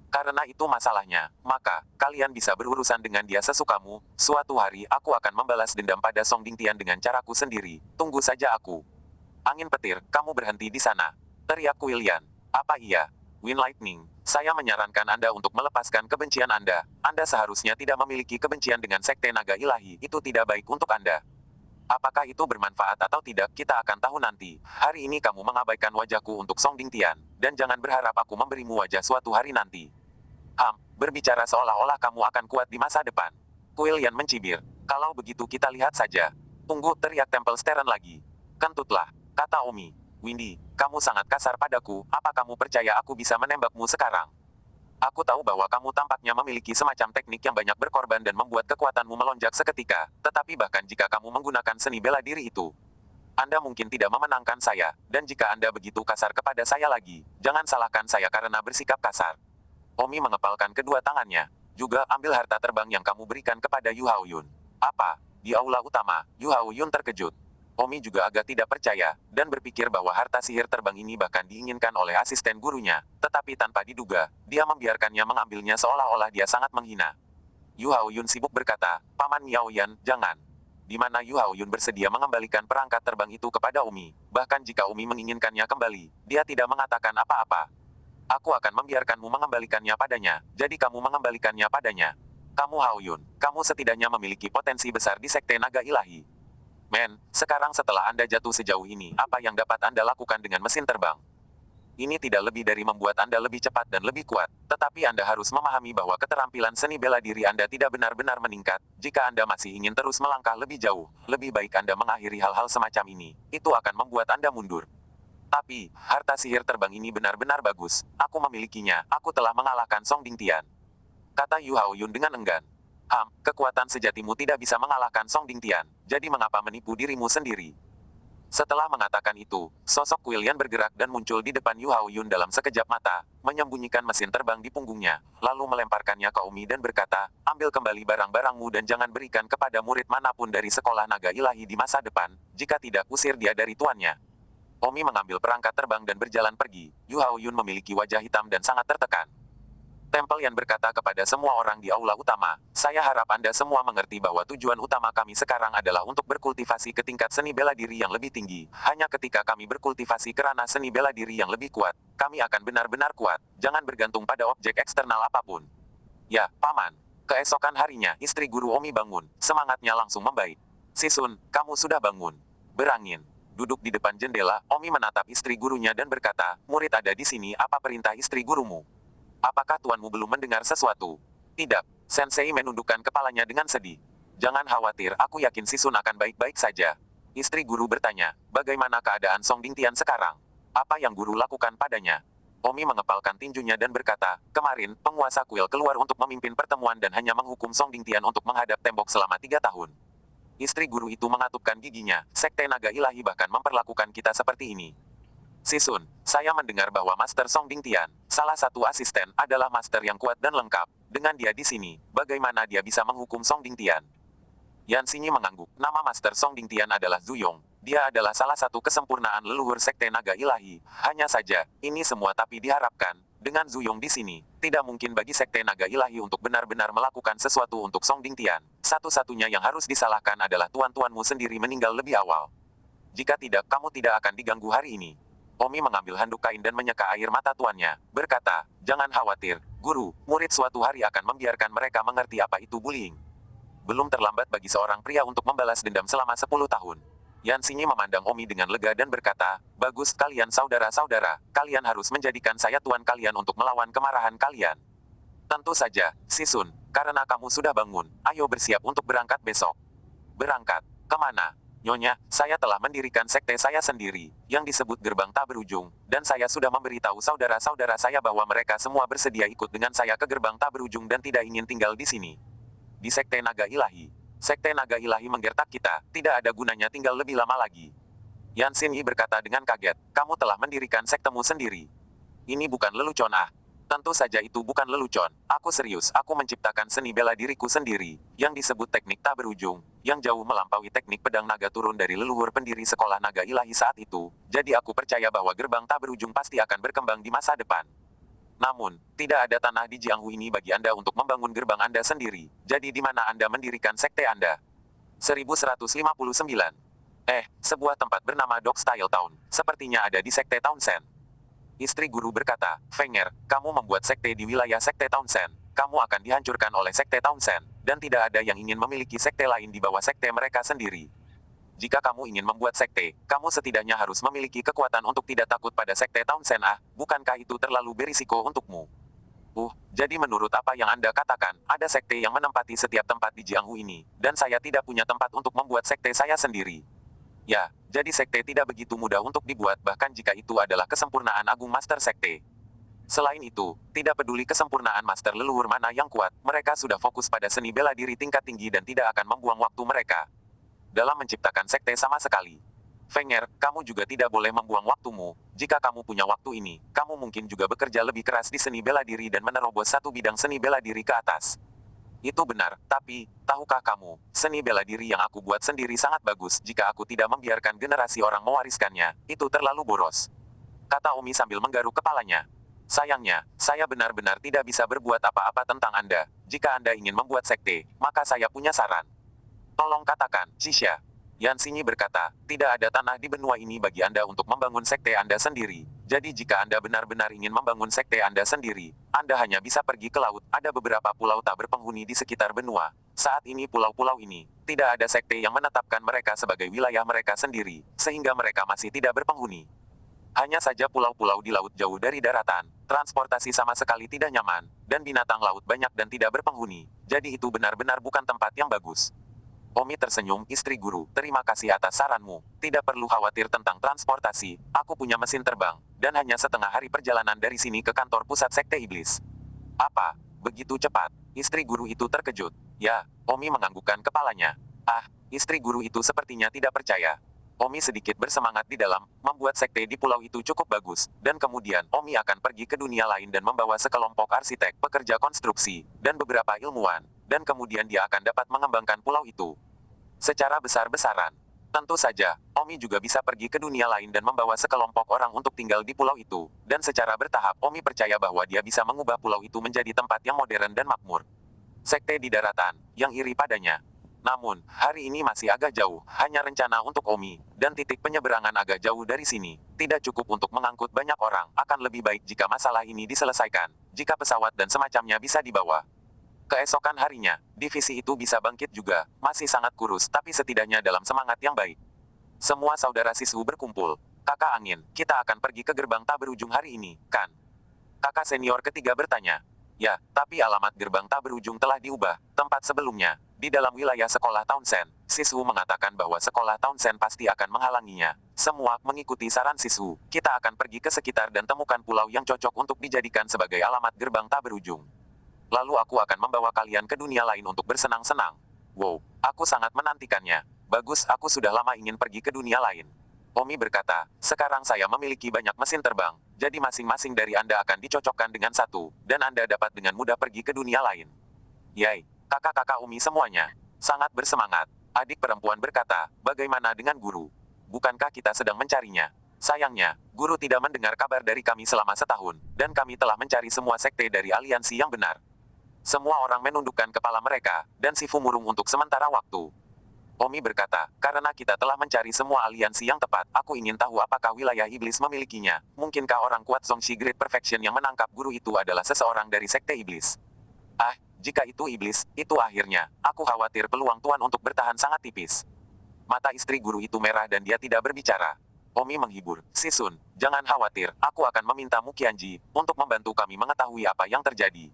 Karena itu masalahnya, maka, kalian bisa berurusan dengan dia sesukamu. Suatu hari aku akan membalas dendam pada Song Dingtian dengan caraku sendiri. Tunggu saja aku. Angin petir, kamu berhenti di sana. Teriak Quillian. Apa iya? Wind Lightning, saya menyarankan Anda untuk melepaskan kebencian Anda. Anda seharusnya tidak memiliki kebencian dengan Sekte Naga Ilahi. Itu tidak baik untuk Anda. Apakah itu bermanfaat atau tidak, kita akan tahu nanti. Hari ini kamu mengabaikan wajahku untuk Song Dingtian, dan jangan berharap aku memberimu wajah suatu hari nanti. Berbicara seolah-olah kamu akan kuat di masa depan. Quillian mencibir. Kalau begitu kita lihat saja. Tunggu, teriak Temple Steren lagi. Kentutlah, kata Omi. Windy, kamu sangat kasar padaku, apa kamu percaya aku bisa menembakmu sekarang? Aku tahu bahwa kamu tampaknya memiliki semacam teknik yang banyak berkorban dan membuat kekuatanmu melonjak seketika, tetapi bahkan jika kamu menggunakan seni bela diri itu, Anda mungkin tidak memenangkan saya, dan jika Anda begitu kasar kepada saya lagi, jangan salahkan saya karena bersikap kasar. Omi mengepalkan kedua tangannya. Juga ambil harta terbang yang kamu berikan kepada Yu Haoyun. Apa? Di aula utama, Yu Haoyun terkejut. Omi juga agak tidak percaya, dan berpikir bahwa harta sihir terbang ini bahkan diinginkan oleh asisten gurunya, tetapi tanpa diduga, dia membiarkannya mengambilnya seolah-olah dia sangat menghina. Yu Haoyun sibuk berkata, Paman Miaoyan, jangan. Di mana Yu Haoyun bersedia mengembalikan perangkat terbang itu kepada Omi, bahkan jika Omi menginginkannya kembali, dia tidak mengatakan apa-apa. Aku akan membiarkanmu mengembalikannya padanya, jadi kamu mengembalikannya padanya. Kamu Haoyun, kamu setidaknya memiliki potensi besar di Sekte Naga Ilahi. Men, sekarang setelah Anda jatuh sejauh ini, apa yang dapat Anda lakukan dengan mesin terbang? Ini tidak lebih dari membuat Anda lebih cepat dan lebih kuat, tetapi Anda harus memahami bahwa keterampilan seni bela diri Anda tidak benar-benar meningkat. Jika Anda masih ingin terus melangkah lebih jauh, lebih baik Anda mengakhiri hal-hal semacam ini. Itu akan membuat Anda mundur. Tapi, harta sihir terbang ini benar-benar bagus. Aku memilikinya, aku telah mengalahkan Song Dingtian. Kata Yu Haoyun dengan enggan. Kekuatan sejatimu tidak bisa mengalahkan Song Dingtian, jadi mengapa menipu dirimu sendiri? Setelah mengatakan itu, sosok Quillian bergerak dan muncul di depan Yu Haoyun dalam sekejap mata, menyembunyikan mesin terbang di punggungnya, lalu melemparkannya ke Omi dan berkata, ambil kembali barang-barangmu dan jangan berikan kepada murid manapun dari sekolah naga ilahi di masa depan, jika tidak usir dia dari tuannya. Omi mengambil perangkat terbang dan berjalan pergi. Yu Haoyun memiliki wajah hitam dan sangat tertekan. Temple Yan berkata kepada semua orang di aula utama, saya harap Anda semua mengerti bahwa tujuan utama kami sekarang adalah untuk berkultivasi ke tingkat seni bela diri yang lebih tinggi. Hanya ketika kami berkultivasi ke ranah seni bela diri yang lebih kuat, kami akan benar-benar kuat. Jangan bergantung pada objek eksternal apapun. Ya, Paman. Keesokan harinya, istri guru Omi bangun. Semangatnya langsung membaik. Sisun, kamu sudah bangun. Berangin. Duduk di depan jendela, Omi menatap istri gurunya dan berkata, murid ada di sini, apa perintah istri gurumu? Apakah tuanmu belum mendengar sesuatu? Tidak. Sensei menundukkan kepalanya dengan sedih. Jangan khawatir, aku yakin Sisun akan baik-baik saja. Istri guru bertanya, bagaimana keadaan Song Dingtian sekarang? Apa yang guru lakukan padanya? Omi mengepalkan tinjunya dan berkata, kemarin, penguasa kuil keluar untuk memimpin pertemuan dan hanya menghukum Song Dingtian untuk menghadap tembok selama 3 tahun. Istri guru itu mengatupkan giginya, Sekte Naga Ilahi bahkan memperlakukan kita seperti ini. Sisun, saya mendengar bahwa Master Song Dingtian, salah satu asisten, adalah master yang kuat dan lengkap. Dengan dia di sini, bagaimana dia bisa menghukum Song Dingtian? Yan Xinyi mengangguk. Nama Master Song Dingtian adalah Zhu Yong. Dia adalah salah satu kesempurnaan leluhur Sekte Naga Ilahi. Hanya saja, ini semua tapi diharapkan, dengan Zhu Yong di sini, tidak mungkin bagi Sekte Naga Ilahi untuk benar-benar melakukan sesuatu untuk Song Dingtian. Satu-satunya yang harus disalahkan adalah tuan-tuanmu sendiri meninggal lebih awal. Jika tidak, kamu tidak akan diganggu hari ini. Omi mengambil handuk kain dan menyeka air mata tuannya, berkata, jangan khawatir, guru, murid suatu hari akan membiarkan mereka mengerti apa itu bullying. Belum terlambat bagi seorang pria untuk membalas dendam selama 10 tahun. Yan Xinyi memandang Omi dengan lega dan berkata, bagus kalian saudara-saudara, kalian harus menjadikan saya tuan kalian untuk melawan kemarahan kalian. Tentu saja, Sisun, karena kamu sudah bangun, ayo bersiap untuk berangkat besok. Berangkat, kemana? Nyonya, saya telah mendirikan sekte saya sendiri, yang disebut Gerbang Tak Berujung, dan saya sudah memberitahu saudara-saudara saya bahwa mereka semua bersedia ikut dengan saya ke Gerbang Tak Berujung dan tidak ingin tinggal di sini. Di Sekte Naga Ilahi. Sekte Naga Ilahi menggertak kita, tidak ada gunanya tinggal lebih lama lagi. Yan Xinyi berkata dengan kaget, kamu telah mendirikan sektemu sendiri. Ini bukan lelucon ah. Tentu saja itu bukan lelucon, aku serius, aku menciptakan seni bela diriku sendiri, yang disebut teknik tak berujung. yang jauh melampaui teknik pedang naga turun dari leluhur pendiri sekolah naga ilahi saat itu, jadi aku percaya bahwa gerbang tak berujung pasti akan berkembang di masa depan. Namun, tidak ada tanah di Jianghu ini bagi Anda untuk membangun gerbang Anda sendiri, jadi di mana Anda mendirikan sekte Anda? 1159. Sebuah tempat bernama Dog Style Town, sepertinya ada di sekte Townsend. Istri guru berkata, Fenger, kamu membuat sekte di wilayah sekte Townsend. Kamu akan dihancurkan oleh sekte Townsend, dan tidak ada yang ingin memiliki sekte lain di bawah sekte mereka sendiri. Jika kamu ingin membuat sekte, kamu setidaknya harus memiliki kekuatan untuk tidak takut pada sekte Townsend. Bukankah itu terlalu berisiko untukmu? Jadi menurut apa yang Anda katakan, ada sekte yang menempati setiap tempat di Jianghu ini, dan saya tidak punya tempat untuk membuat sekte saya sendiri. Ya, jadi sekte tidak begitu mudah untuk dibuat bahkan jika itu adalah kesempurnaan agung master sekte. Selain itu, tidak peduli kesempurnaan master leluhur mana yang kuat, mereka sudah fokus pada seni bela diri tingkat tinggi dan tidak akan membuang waktu mereka dalam menciptakan sekte sama sekali. Fenger, kamu juga tidak boleh membuang waktumu. Jika kamu punya waktu ini, kamu mungkin juga bekerja lebih keras di seni bela diri dan menerobos satu bidang seni bela diri ke atas. Itu benar, tapi, tahukah kamu, seni bela diri yang aku buat sendiri sangat bagus jika aku tidak membiarkan generasi orang mewariskannya, itu terlalu boros. Kata Omi sambil menggaruk kepalanya. Sayangnya, saya benar-benar tidak bisa berbuat apa-apa tentang Anda. Jika Anda ingin membuat sekte, maka saya punya saran. Tolong katakan, Shisha. Yan Xinyi berkata, tidak ada tanah di benua ini bagi Anda untuk membangun sekte Anda sendiri. Jadi jika Anda benar-benar ingin membangun sekte Anda sendiri, Anda hanya bisa pergi ke laut. Ada beberapa pulau tak berpenghuni di sekitar benua. Saat ini pulau-pulau ini, tidak ada sekte yang menetapkan mereka sebagai wilayah mereka sendiri, sehingga mereka masih tidak berpenghuni. Hanya saja pulau-pulau di laut jauh dari daratan, transportasi sama sekali tidak nyaman, dan binatang laut banyak dan tidak berpenghuni. Jadi itu benar-benar bukan tempat yang bagus. Omi tersenyum, istri guru, terima kasih atas saranmu. Tidak perlu khawatir tentang transportasi, aku punya mesin terbang, dan hanya setengah hari perjalanan dari sini ke kantor pusat sekte iblis. Apa? Begitu cepat? Istri guru itu terkejut. Ya, Omi menganggukkan kepalanya. Istri guru itu sepertinya tidak percaya. Omi sedikit bersemangat di dalam, membuat sekte di pulau itu cukup bagus, dan kemudian Omi akan pergi ke dunia lain dan membawa sekelompok arsitek, pekerja konstruksi, dan beberapa ilmuwan, dan kemudian dia akan dapat mengembangkan pulau itu secara besar-besaran. Tentu saja, Omi juga bisa pergi ke dunia lain dan membawa sekelompok orang untuk tinggal di pulau itu, dan secara bertahap Omi percaya bahwa dia bisa mengubah pulau itu menjadi tempat yang modern dan makmur. Sekte di daratan, yang iri padanya. Namun, hari ini masih agak jauh, hanya rencana untuk Omi, dan titik penyeberangan agak jauh dari sini. Tidak cukup untuk mengangkut banyak orang, akan lebih baik jika masalah ini diselesaikan, jika pesawat dan semacamnya bisa dibawa. Keesokan harinya, divisi itu bisa bangkit juga, masih sangat kurus tapi setidaknya dalam semangat yang baik. Semua saudara Sisu berkumpul. Kakak angin, kita akan pergi ke gerbang tak berujung hari ini, kan? Kakak senior ketiga bertanya. Ya, tapi alamat gerbang tak berujung telah diubah, tempat sebelumnya, di dalam wilayah sekolah Townsend. Sisu mengatakan bahwa sekolah Townsend pasti akan menghalanginya. Semua mengikuti saran Sisu, kita akan pergi ke sekitar dan temukan pulau yang cocok untuk dijadikan sebagai alamat gerbang tak berujung. Lalu aku akan membawa kalian ke dunia lain untuk bersenang-senang. Wow, aku sangat menantikannya. Bagus, aku sudah lama ingin pergi ke dunia lain. Omi berkata, sekarang saya memiliki banyak mesin terbang, jadi masing-masing dari Anda akan dicocokkan dengan satu, dan Anda dapat dengan mudah pergi ke dunia lain. Yay, kakak-kakak Omi semuanya. Sangat bersemangat. Adik perempuan berkata, bagaimana dengan guru? Bukankah kita sedang mencarinya? Sayangnya, guru tidak mendengar kabar dari kami selama setahun, dan kami telah mencari semua sekte dari aliansi yang benar. Semua orang menundukkan kepala mereka, dan Sifu murung untuk sementara waktu. Omi berkata, karena kita telah mencari semua aliansi yang tepat, aku ingin tahu apakah wilayah iblis memilikinya. Mungkinkah orang kuat Zongxi Great Perfection yang menangkap guru itu adalah seseorang dari sekte iblis? Jika itu iblis, itu akhirnya, aku khawatir peluang Tuan untuk bertahan sangat tipis. Mata istri guru itu merah dan dia tidak berbicara. Omi menghibur, Sisun, jangan khawatir, aku akan meminta Mukianji untuk membantu kami mengetahui apa yang terjadi.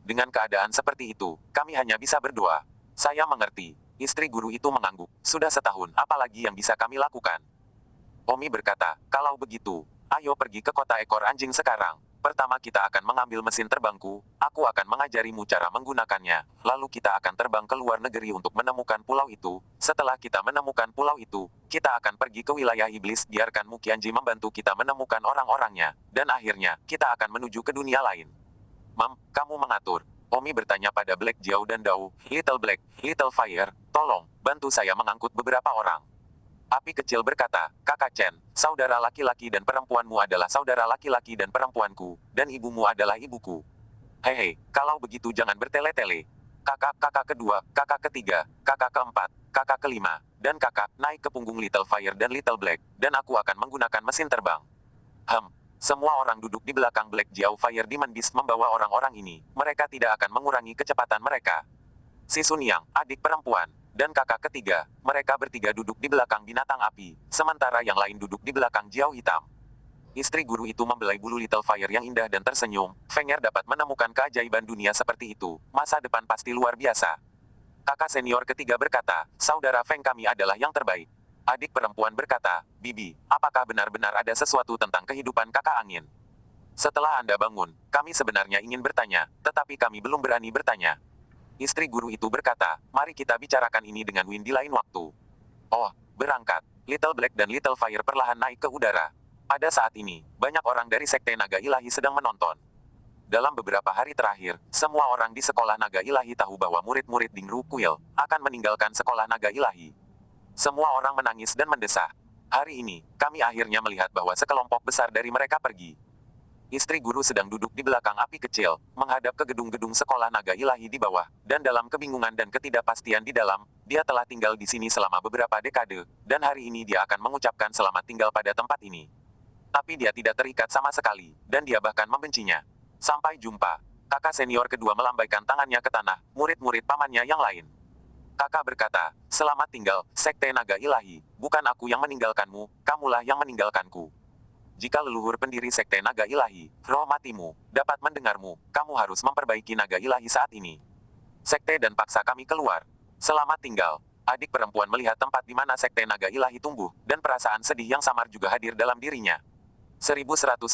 Dengan keadaan seperti itu, kami hanya bisa berdoa. Saya mengerti. Istri guru itu mengangguk. Sudah setahun, apalagi yang bisa kami lakukan? Omi berkata, kalau begitu, ayo pergi ke kota ekor anjing sekarang. Pertama kita akan mengambil mesin terbangku, aku akan mengajarimu cara menggunakannya, lalu kita akan terbang ke luar negeri untuk menemukan pulau itu. Setelah kita menemukan pulau itu, kita akan pergi ke wilayah iblis, biarkan Mukianji membantu kita menemukan orang-orangnya, dan akhirnya, kita akan menuju ke dunia lain. Kamu mengatur. Omi bertanya pada Black Jiao dan Dao, Little Black, Little Fire, tolong, bantu saya mengangkut beberapa orang. Api kecil berkata, Kakak Chen, saudara laki-laki dan perempuanmu adalah saudara laki-laki dan perempuanku, dan ibumu adalah ibuku. Hehe, kalau begitu jangan bertele-tele. Kakak kedua, kakak ketiga, kakak keempat, kakak kelima, dan kakak naik ke punggung Little Fire dan Little Black, dan aku akan menggunakan mesin terbang. Semua orang duduk di belakang Black Jiao Fire Demon Beast membawa orang-orang ini. Mereka tidak akan mengurangi kecepatan mereka. Si Sun Yang, adik perempuan, dan kakak ketiga, mereka bertiga duduk di belakang binatang api, sementara yang lain duduk di belakang Jiao hitam. Istri guru itu membelai bulu Little Fire yang indah dan tersenyum. Fenger dapat menemukan keajaiban dunia seperti itu. Masa depan pasti luar biasa. Kakak senior ketiga berkata, saudara Feng kami adalah yang terbaik. Adik perempuan berkata, Bibi, apakah benar-benar ada sesuatu tentang kehidupan kakak angin? Setelah Anda bangun, kami sebenarnya ingin bertanya, tetapi kami belum berani bertanya. Istri guru itu berkata, mari kita bicarakan ini dengan Win di lain waktu. Oh, berangkat. Little Black dan Little Fire perlahan naik ke udara. Pada saat ini, banyak orang dari Sekte Naga Ilahi sedang menonton. Dalam beberapa hari terakhir, semua orang di Sekolah Naga Ilahi tahu bahwa murid-murid Dingru Kuil akan meninggalkan Sekolah Naga Ilahi. Semua orang menangis dan mendesah. Hari ini, kami akhirnya melihat bahwa sekelompok besar dari mereka pergi. Istri guru sedang duduk di belakang api kecil, menghadap ke gedung-gedung Sekolah Naga Ilahi di bawah, dan dalam kebingungan dan ketidakpastian di dalam, dia telah tinggal di sini selama beberapa dekade, dan hari ini dia akan mengucapkan selamat tinggal pada tempat ini. Tapi dia tidak terikat sama sekali, dan dia bahkan membencinya. Sampai jumpa. Kakak senior kedua melambaikan tangannya ke tanah, murid-murid pamannya yang lain. Kakak berkata, selamat tinggal, Sekte Naga Ilahi, bukan aku yang meninggalkanmu, kamulah yang meninggalkanku. Jika leluhur pendiri Sekte Naga Ilahi, roh matimu, dapat mendengarmu, kamu harus memperbaiki Naga Ilahi saat ini. Sekte dan paksa kami keluar. Selamat tinggal. Adik perempuan melihat tempat di mana Sekte Naga Ilahi tumbuh, dan perasaan sedih yang samar juga hadir dalam dirinya. 1160.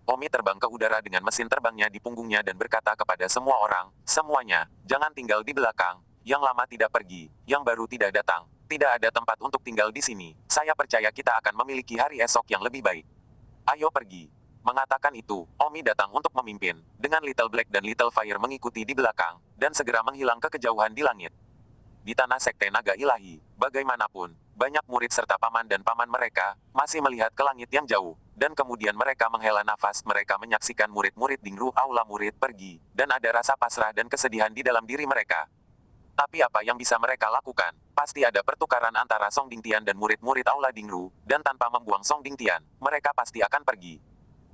Omi terbang ke udara dengan mesin terbangnya di punggungnya dan berkata kepada semua orang, semuanya, jangan tinggal di belakang. Yang lama tidak pergi, yang baru tidak datang. Tidak ada tempat untuk tinggal di sini. Saya percaya kita akan memiliki hari esok yang lebih baik. Ayo pergi. Mengatakan itu, Omi datang untuk memimpin, dengan Little Black dan Little Fire mengikuti di belakang, dan segera menghilang ke kejauhan di langit. Di tanah Sekte Naga Ilahi, bagaimanapun, banyak murid serta paman dan paman mereka, masih melihat ke langit yang jauh, dan kemudian mereka menghela nafas. Mereka menyaksikan murid-murid Dingru Aula murid pergi, dan ada rasa pasrah dan kesedihan di dalam diri mereka. Tapi apa yang bisa mereka lakukan? Pasti ada pertukaran antara Song Dingtian dan murid-murid Aula Dingru, dan tanpa membuang Song Dingtian, mereka pasti akan pergi.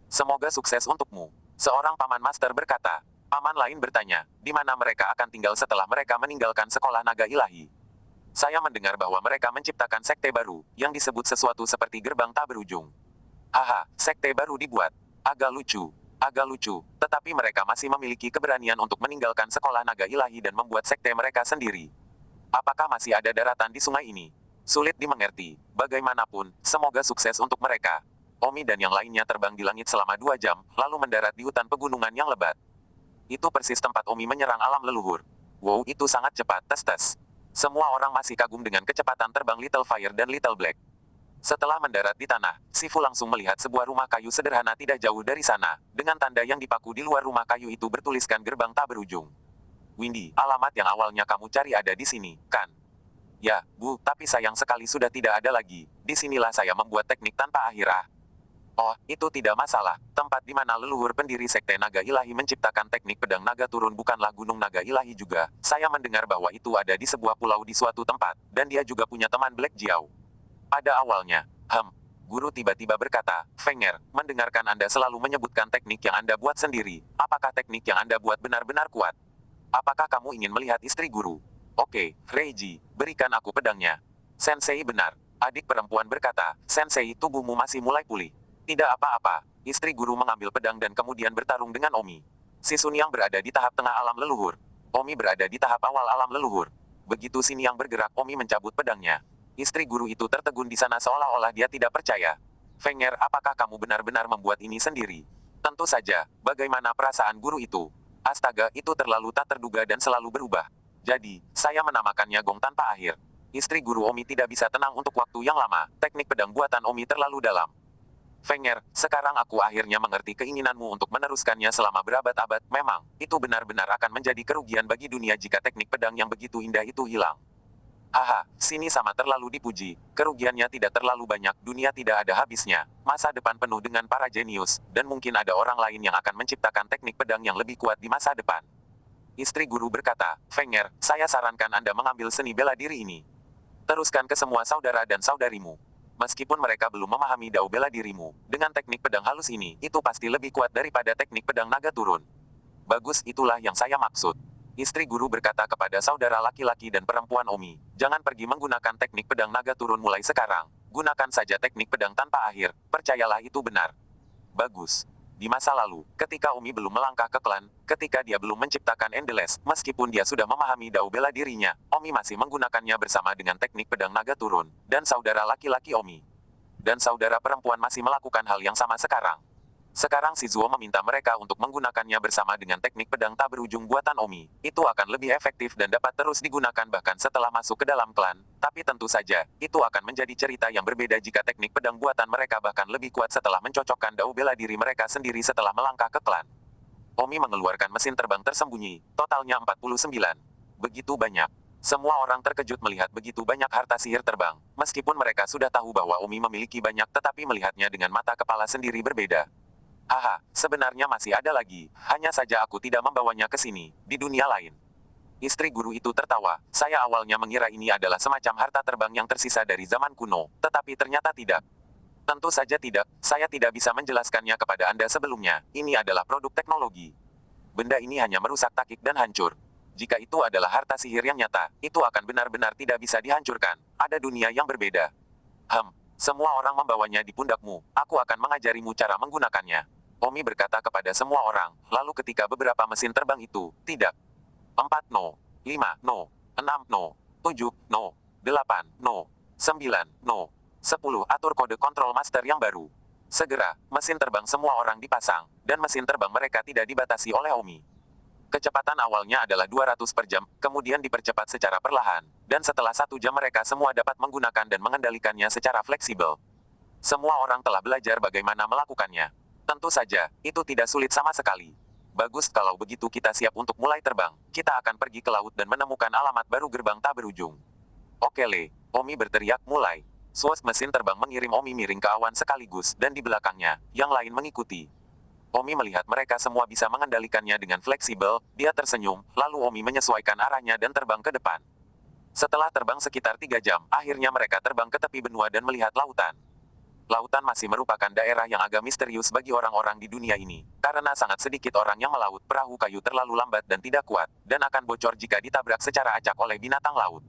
Semoga sukses untukmu. Seorang paman master berkata. Paman lain bertanya, di mana mereka akan tinggal setelah mereka meninggalkan Sekolah Naga Ilahi. Saya mendengar bahwa mereka menciptakan sekte baru, yang disebut sesuatu seperti gerbang tak berujung. Haha, sekte baru dibuat. Agak lucu. Agak lucu, tetapi mereka masih memiliki keberanian untuk meninggalkan Sekolah Naga Ilahi dan membuat sekte mereka sendiri. Apakah masih ada daratan di sungai ini? Sulit dimengerti. Bagaimanapun, semoga sukses untuk mereka. Omi dan yang lainnya terbang di langit selama 2 jam, lalu mendarat di hutan pegunungan yang lebat. Itu persis tempat Omi menyerang alam leluhur. Wow, itu sangat cepat, tes-tes. Semua orang masih kagum dengan kecepatan terbang Little Fire dan Little Black. Setelah mendarat di tanah, Sifu langsung melihat sebuah rumah kayu sederhana tidak jauh dari sana, dengan tanda yang dipaku di luar rumah kayu itu bertuliskan gerbang tak berujung. Windy, alamat yang awalnya kamu cari ada di sini, kan? Ya, Bu, tapi sayang sekali sudah tidak ada lagi. Disinilah saya membuat teknik tanpa akhir. Oh, itu tidak masalah. Tempat di mana leluhur pendiri Sekte Naga Ilahi menciptakan teknik pedang naga turun bukanlah Gunung Naga Ilahi juga. Saya mendengar bahwa itu ada di sebuah pulau di suatu tempat, dan dia juga punya teman Black Jiao. Pada awalnya, guru tiba-tiba berkata, Fenger, mendengarkan Anda selalu menyebutkan teknik yang Anda buat sendiri. Apakah teknik yang Anda buat benar-benar kuat? Apakah kamu ingin melihat istri guru? Oke, Reiji, berikan aku pedangnya. Sensei benar. Adik perempuan berkata, Sensei, tubuhmu masih mulai pulih. Tidak apa-apa. Istri guru mengambil pedang dan kemudian bertarung dengan Omi. Si Sun Yang berada di tahap tengah alam leluhur. Omi berada di tahap awal alam leluhur. Begitu Sin Yang bergerak, Omi mencabut pedangnya. Istri guru itu tertegun di sana seolah-olah dia tidak percaya. Fenger, apakah kamu benar-benar membuat ini sendiri? Tentu saja, bagaimana perasaan guru itu? Astaga, itu terlalu tak terduga dan selalu berubah. Jadi, saya menamakannya gong tanpa akhir. Istri guru Omi tidak bisa tenang untuk waktu yang lama, teknik pedang buatan Omi terlalu dalam. Fenger, sekarang aku akhirnya mengerti keinginanmu untuk meneruskannya selama berabad-abad. Memang, itu benar-benar akan menjadi kerugian bagi dunia jika teknik pedang yang begitu indah itu hilang. Haha, sini sama terlalu dipuji. Kerugiannya tidak terlalu banyak, dunia tidak ada habisnya. Masa depan penuh dengan para jenius, dan mungkin ada orang lain yang akan menciptakan teknik pedang yang lebih kuat di masa depan. Istri guru berkata, Fenger, saya sarankan Anda mengambil seni bela diri ini. Teruskan ke semua saudara dan saudarimu. Meskipun mereka belum memahami dao bela dirimu, dengan teknik pedang halus ini, itu pasti lebih kuat daripada teknik pedang naga turun. Bagus, itulah yang saya maksud. Istri guru berkata kepada saudara laki-laki dan perempuan Omi, jangan pergi menggunakan teknik pedang naga turun mulai sekarang. Gunakan saja teknik pedang tanpa akhir, percayalah itu benar. Bagus. Di masa lalu, ketika Omi belum melangkah ke klan, ketika dia belum menciptakan Endless, meskipun dia sudah memahami dao bela dirinya, Omi masih menggunakannya bersama dengan teknik pedang naga turun, dan saudara laki-laki Omi. Dan saudara perempuan masih melakukan hal yang sama sekarang. Sekarang Shizuo meminta mereka untuk menggunakannya bersama dengan teknik pedang tak berujung buatan Omi. Itu akan lebih efektif dan dapat terus digunakan bahkan setelah masuk ke dalam klan. Tapi tentu saja, itu akan menjadi cerita yang berbeda jika teknik pedang buatan mereka bahkan lebih kuat setelah mencocokkan dao bela diri mereka sendiri setelah melangkah ke klan. Omi mengeluarkan mesin terbang tersembunyi, totalnya 49. Begitu banyak. Semua orang terkejut melihat begitu banyak harta sihir terbang. Meskipun mereka sudah tahu bahwa Omi memiliki banyak tetapi melihatnya dengan mata kepala sendiri berbeda. Haha, sebenarnya masih ada lagi, hanya saja aku tidak membawanya ke sini, di dunia lain. Istri guru itu tertawa, saya awalnya mengira ini adalah semacam harta terbang yang tersisa dari zaman kuno, tetapi ternyata tidak. Tentu saja tidak, saya tidak bisa menjelaskannya kepada Anda sebelumnya, ini adalah produk teknologi. Benda ini hanya merusak takik dan hancur. Jika itu adalah harta sihir yang nyata, itu akan benar-benar tidak bisa dihancurkan, ada dunia yang berbeda. Semua orang membawanya di pundakmu, aku akan mengajarimu cara menggunakannya. Omi berkata kepada semua orang, lalu ketika beberapa mesin terbang itu, tidak. 4 no, 5 no, 6 no, 7 no, 8 no, 9 no, 10 atur kode kontrol master yang baru. Segera, mesin terbang semua orang dipasang, dan mesin terbang mereka tidak dibatasi oleh Omi. Kecepatan awalnya adalah 200 per jam, kemudian dipercepat secara perlahan, dan setelah 1 jam mereka semua dapat menggunakan dan mengendalikannya secara fleksibel. Semua orang telah belajar bagaimana melakukannya. Tentu saja, itu tidak sulit sama sekali. Bagus, kalau begitu kita siap untuk mulai terbang. Kita akan pergi ke laut dan menemukan alamat baru gerbang tak berujung. Oke Le, Omi berteriak mulai. Sword mesin terbang mengirim Omi miring ke awan sekaligus, dan di belakangnya, yang lain mengikuti. Omi melihat mereka semua bisa mengendalikannya dengan fleksibel, dia tersenyum, lalu Omi menyesuaikan arahnya dan terbang ke depan. Setelah terbang sekitar 3 jam, akhirnya mereka terbang ke tepi benua dan melihat lautan. Lautan masih merupakan daerah yang agak misterius bagi orang-orang di dunia ini, karena sangat sedikit orang yang melaut. Perahu kayu terlalu lambat dan tidak kuat, dan akan bocor jika ditabrak secara acak oleh binatang laut.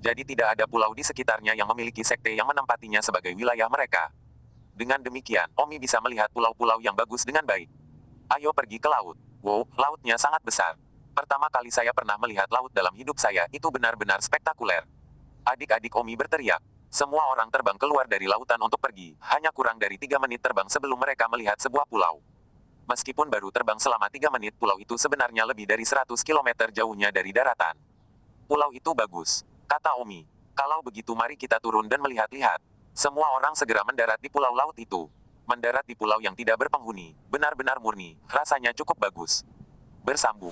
Jadi tidak ada pulau di sekitarnya yang memiliki sekte yang menempatinya sebagai wilayah mereka. Dengan demikian, Omi bisa melihat pulau-pulau yang bagus dengan baik. Ayo pergi ke laut. Wow, lautnya sangat besar. Pertama kali saya pernah melihat laut dalam hidup saya, itu benar-benar spektakuler. Adik-adik Omi berteriak. Semua orang terbang keluar dari lautan untuk pergi, hanya kurang dari 3 menit terbang sebelum mereka melihat sebuah pulau. Meskipun baru terbang selama 3 menit, pulau itu sebenarnya lebih dari 100 km jauhnya dari daratan. Pulau itu bagus, kata Omi. Kalau begitu mari kita turun dan melihat-lihat. Semua orang segera mendarat di pulau laut itu. Mendarat di pulau yang tidak berpenghuni, benar-benar murni, rasanya cukup bagus. Bersambung.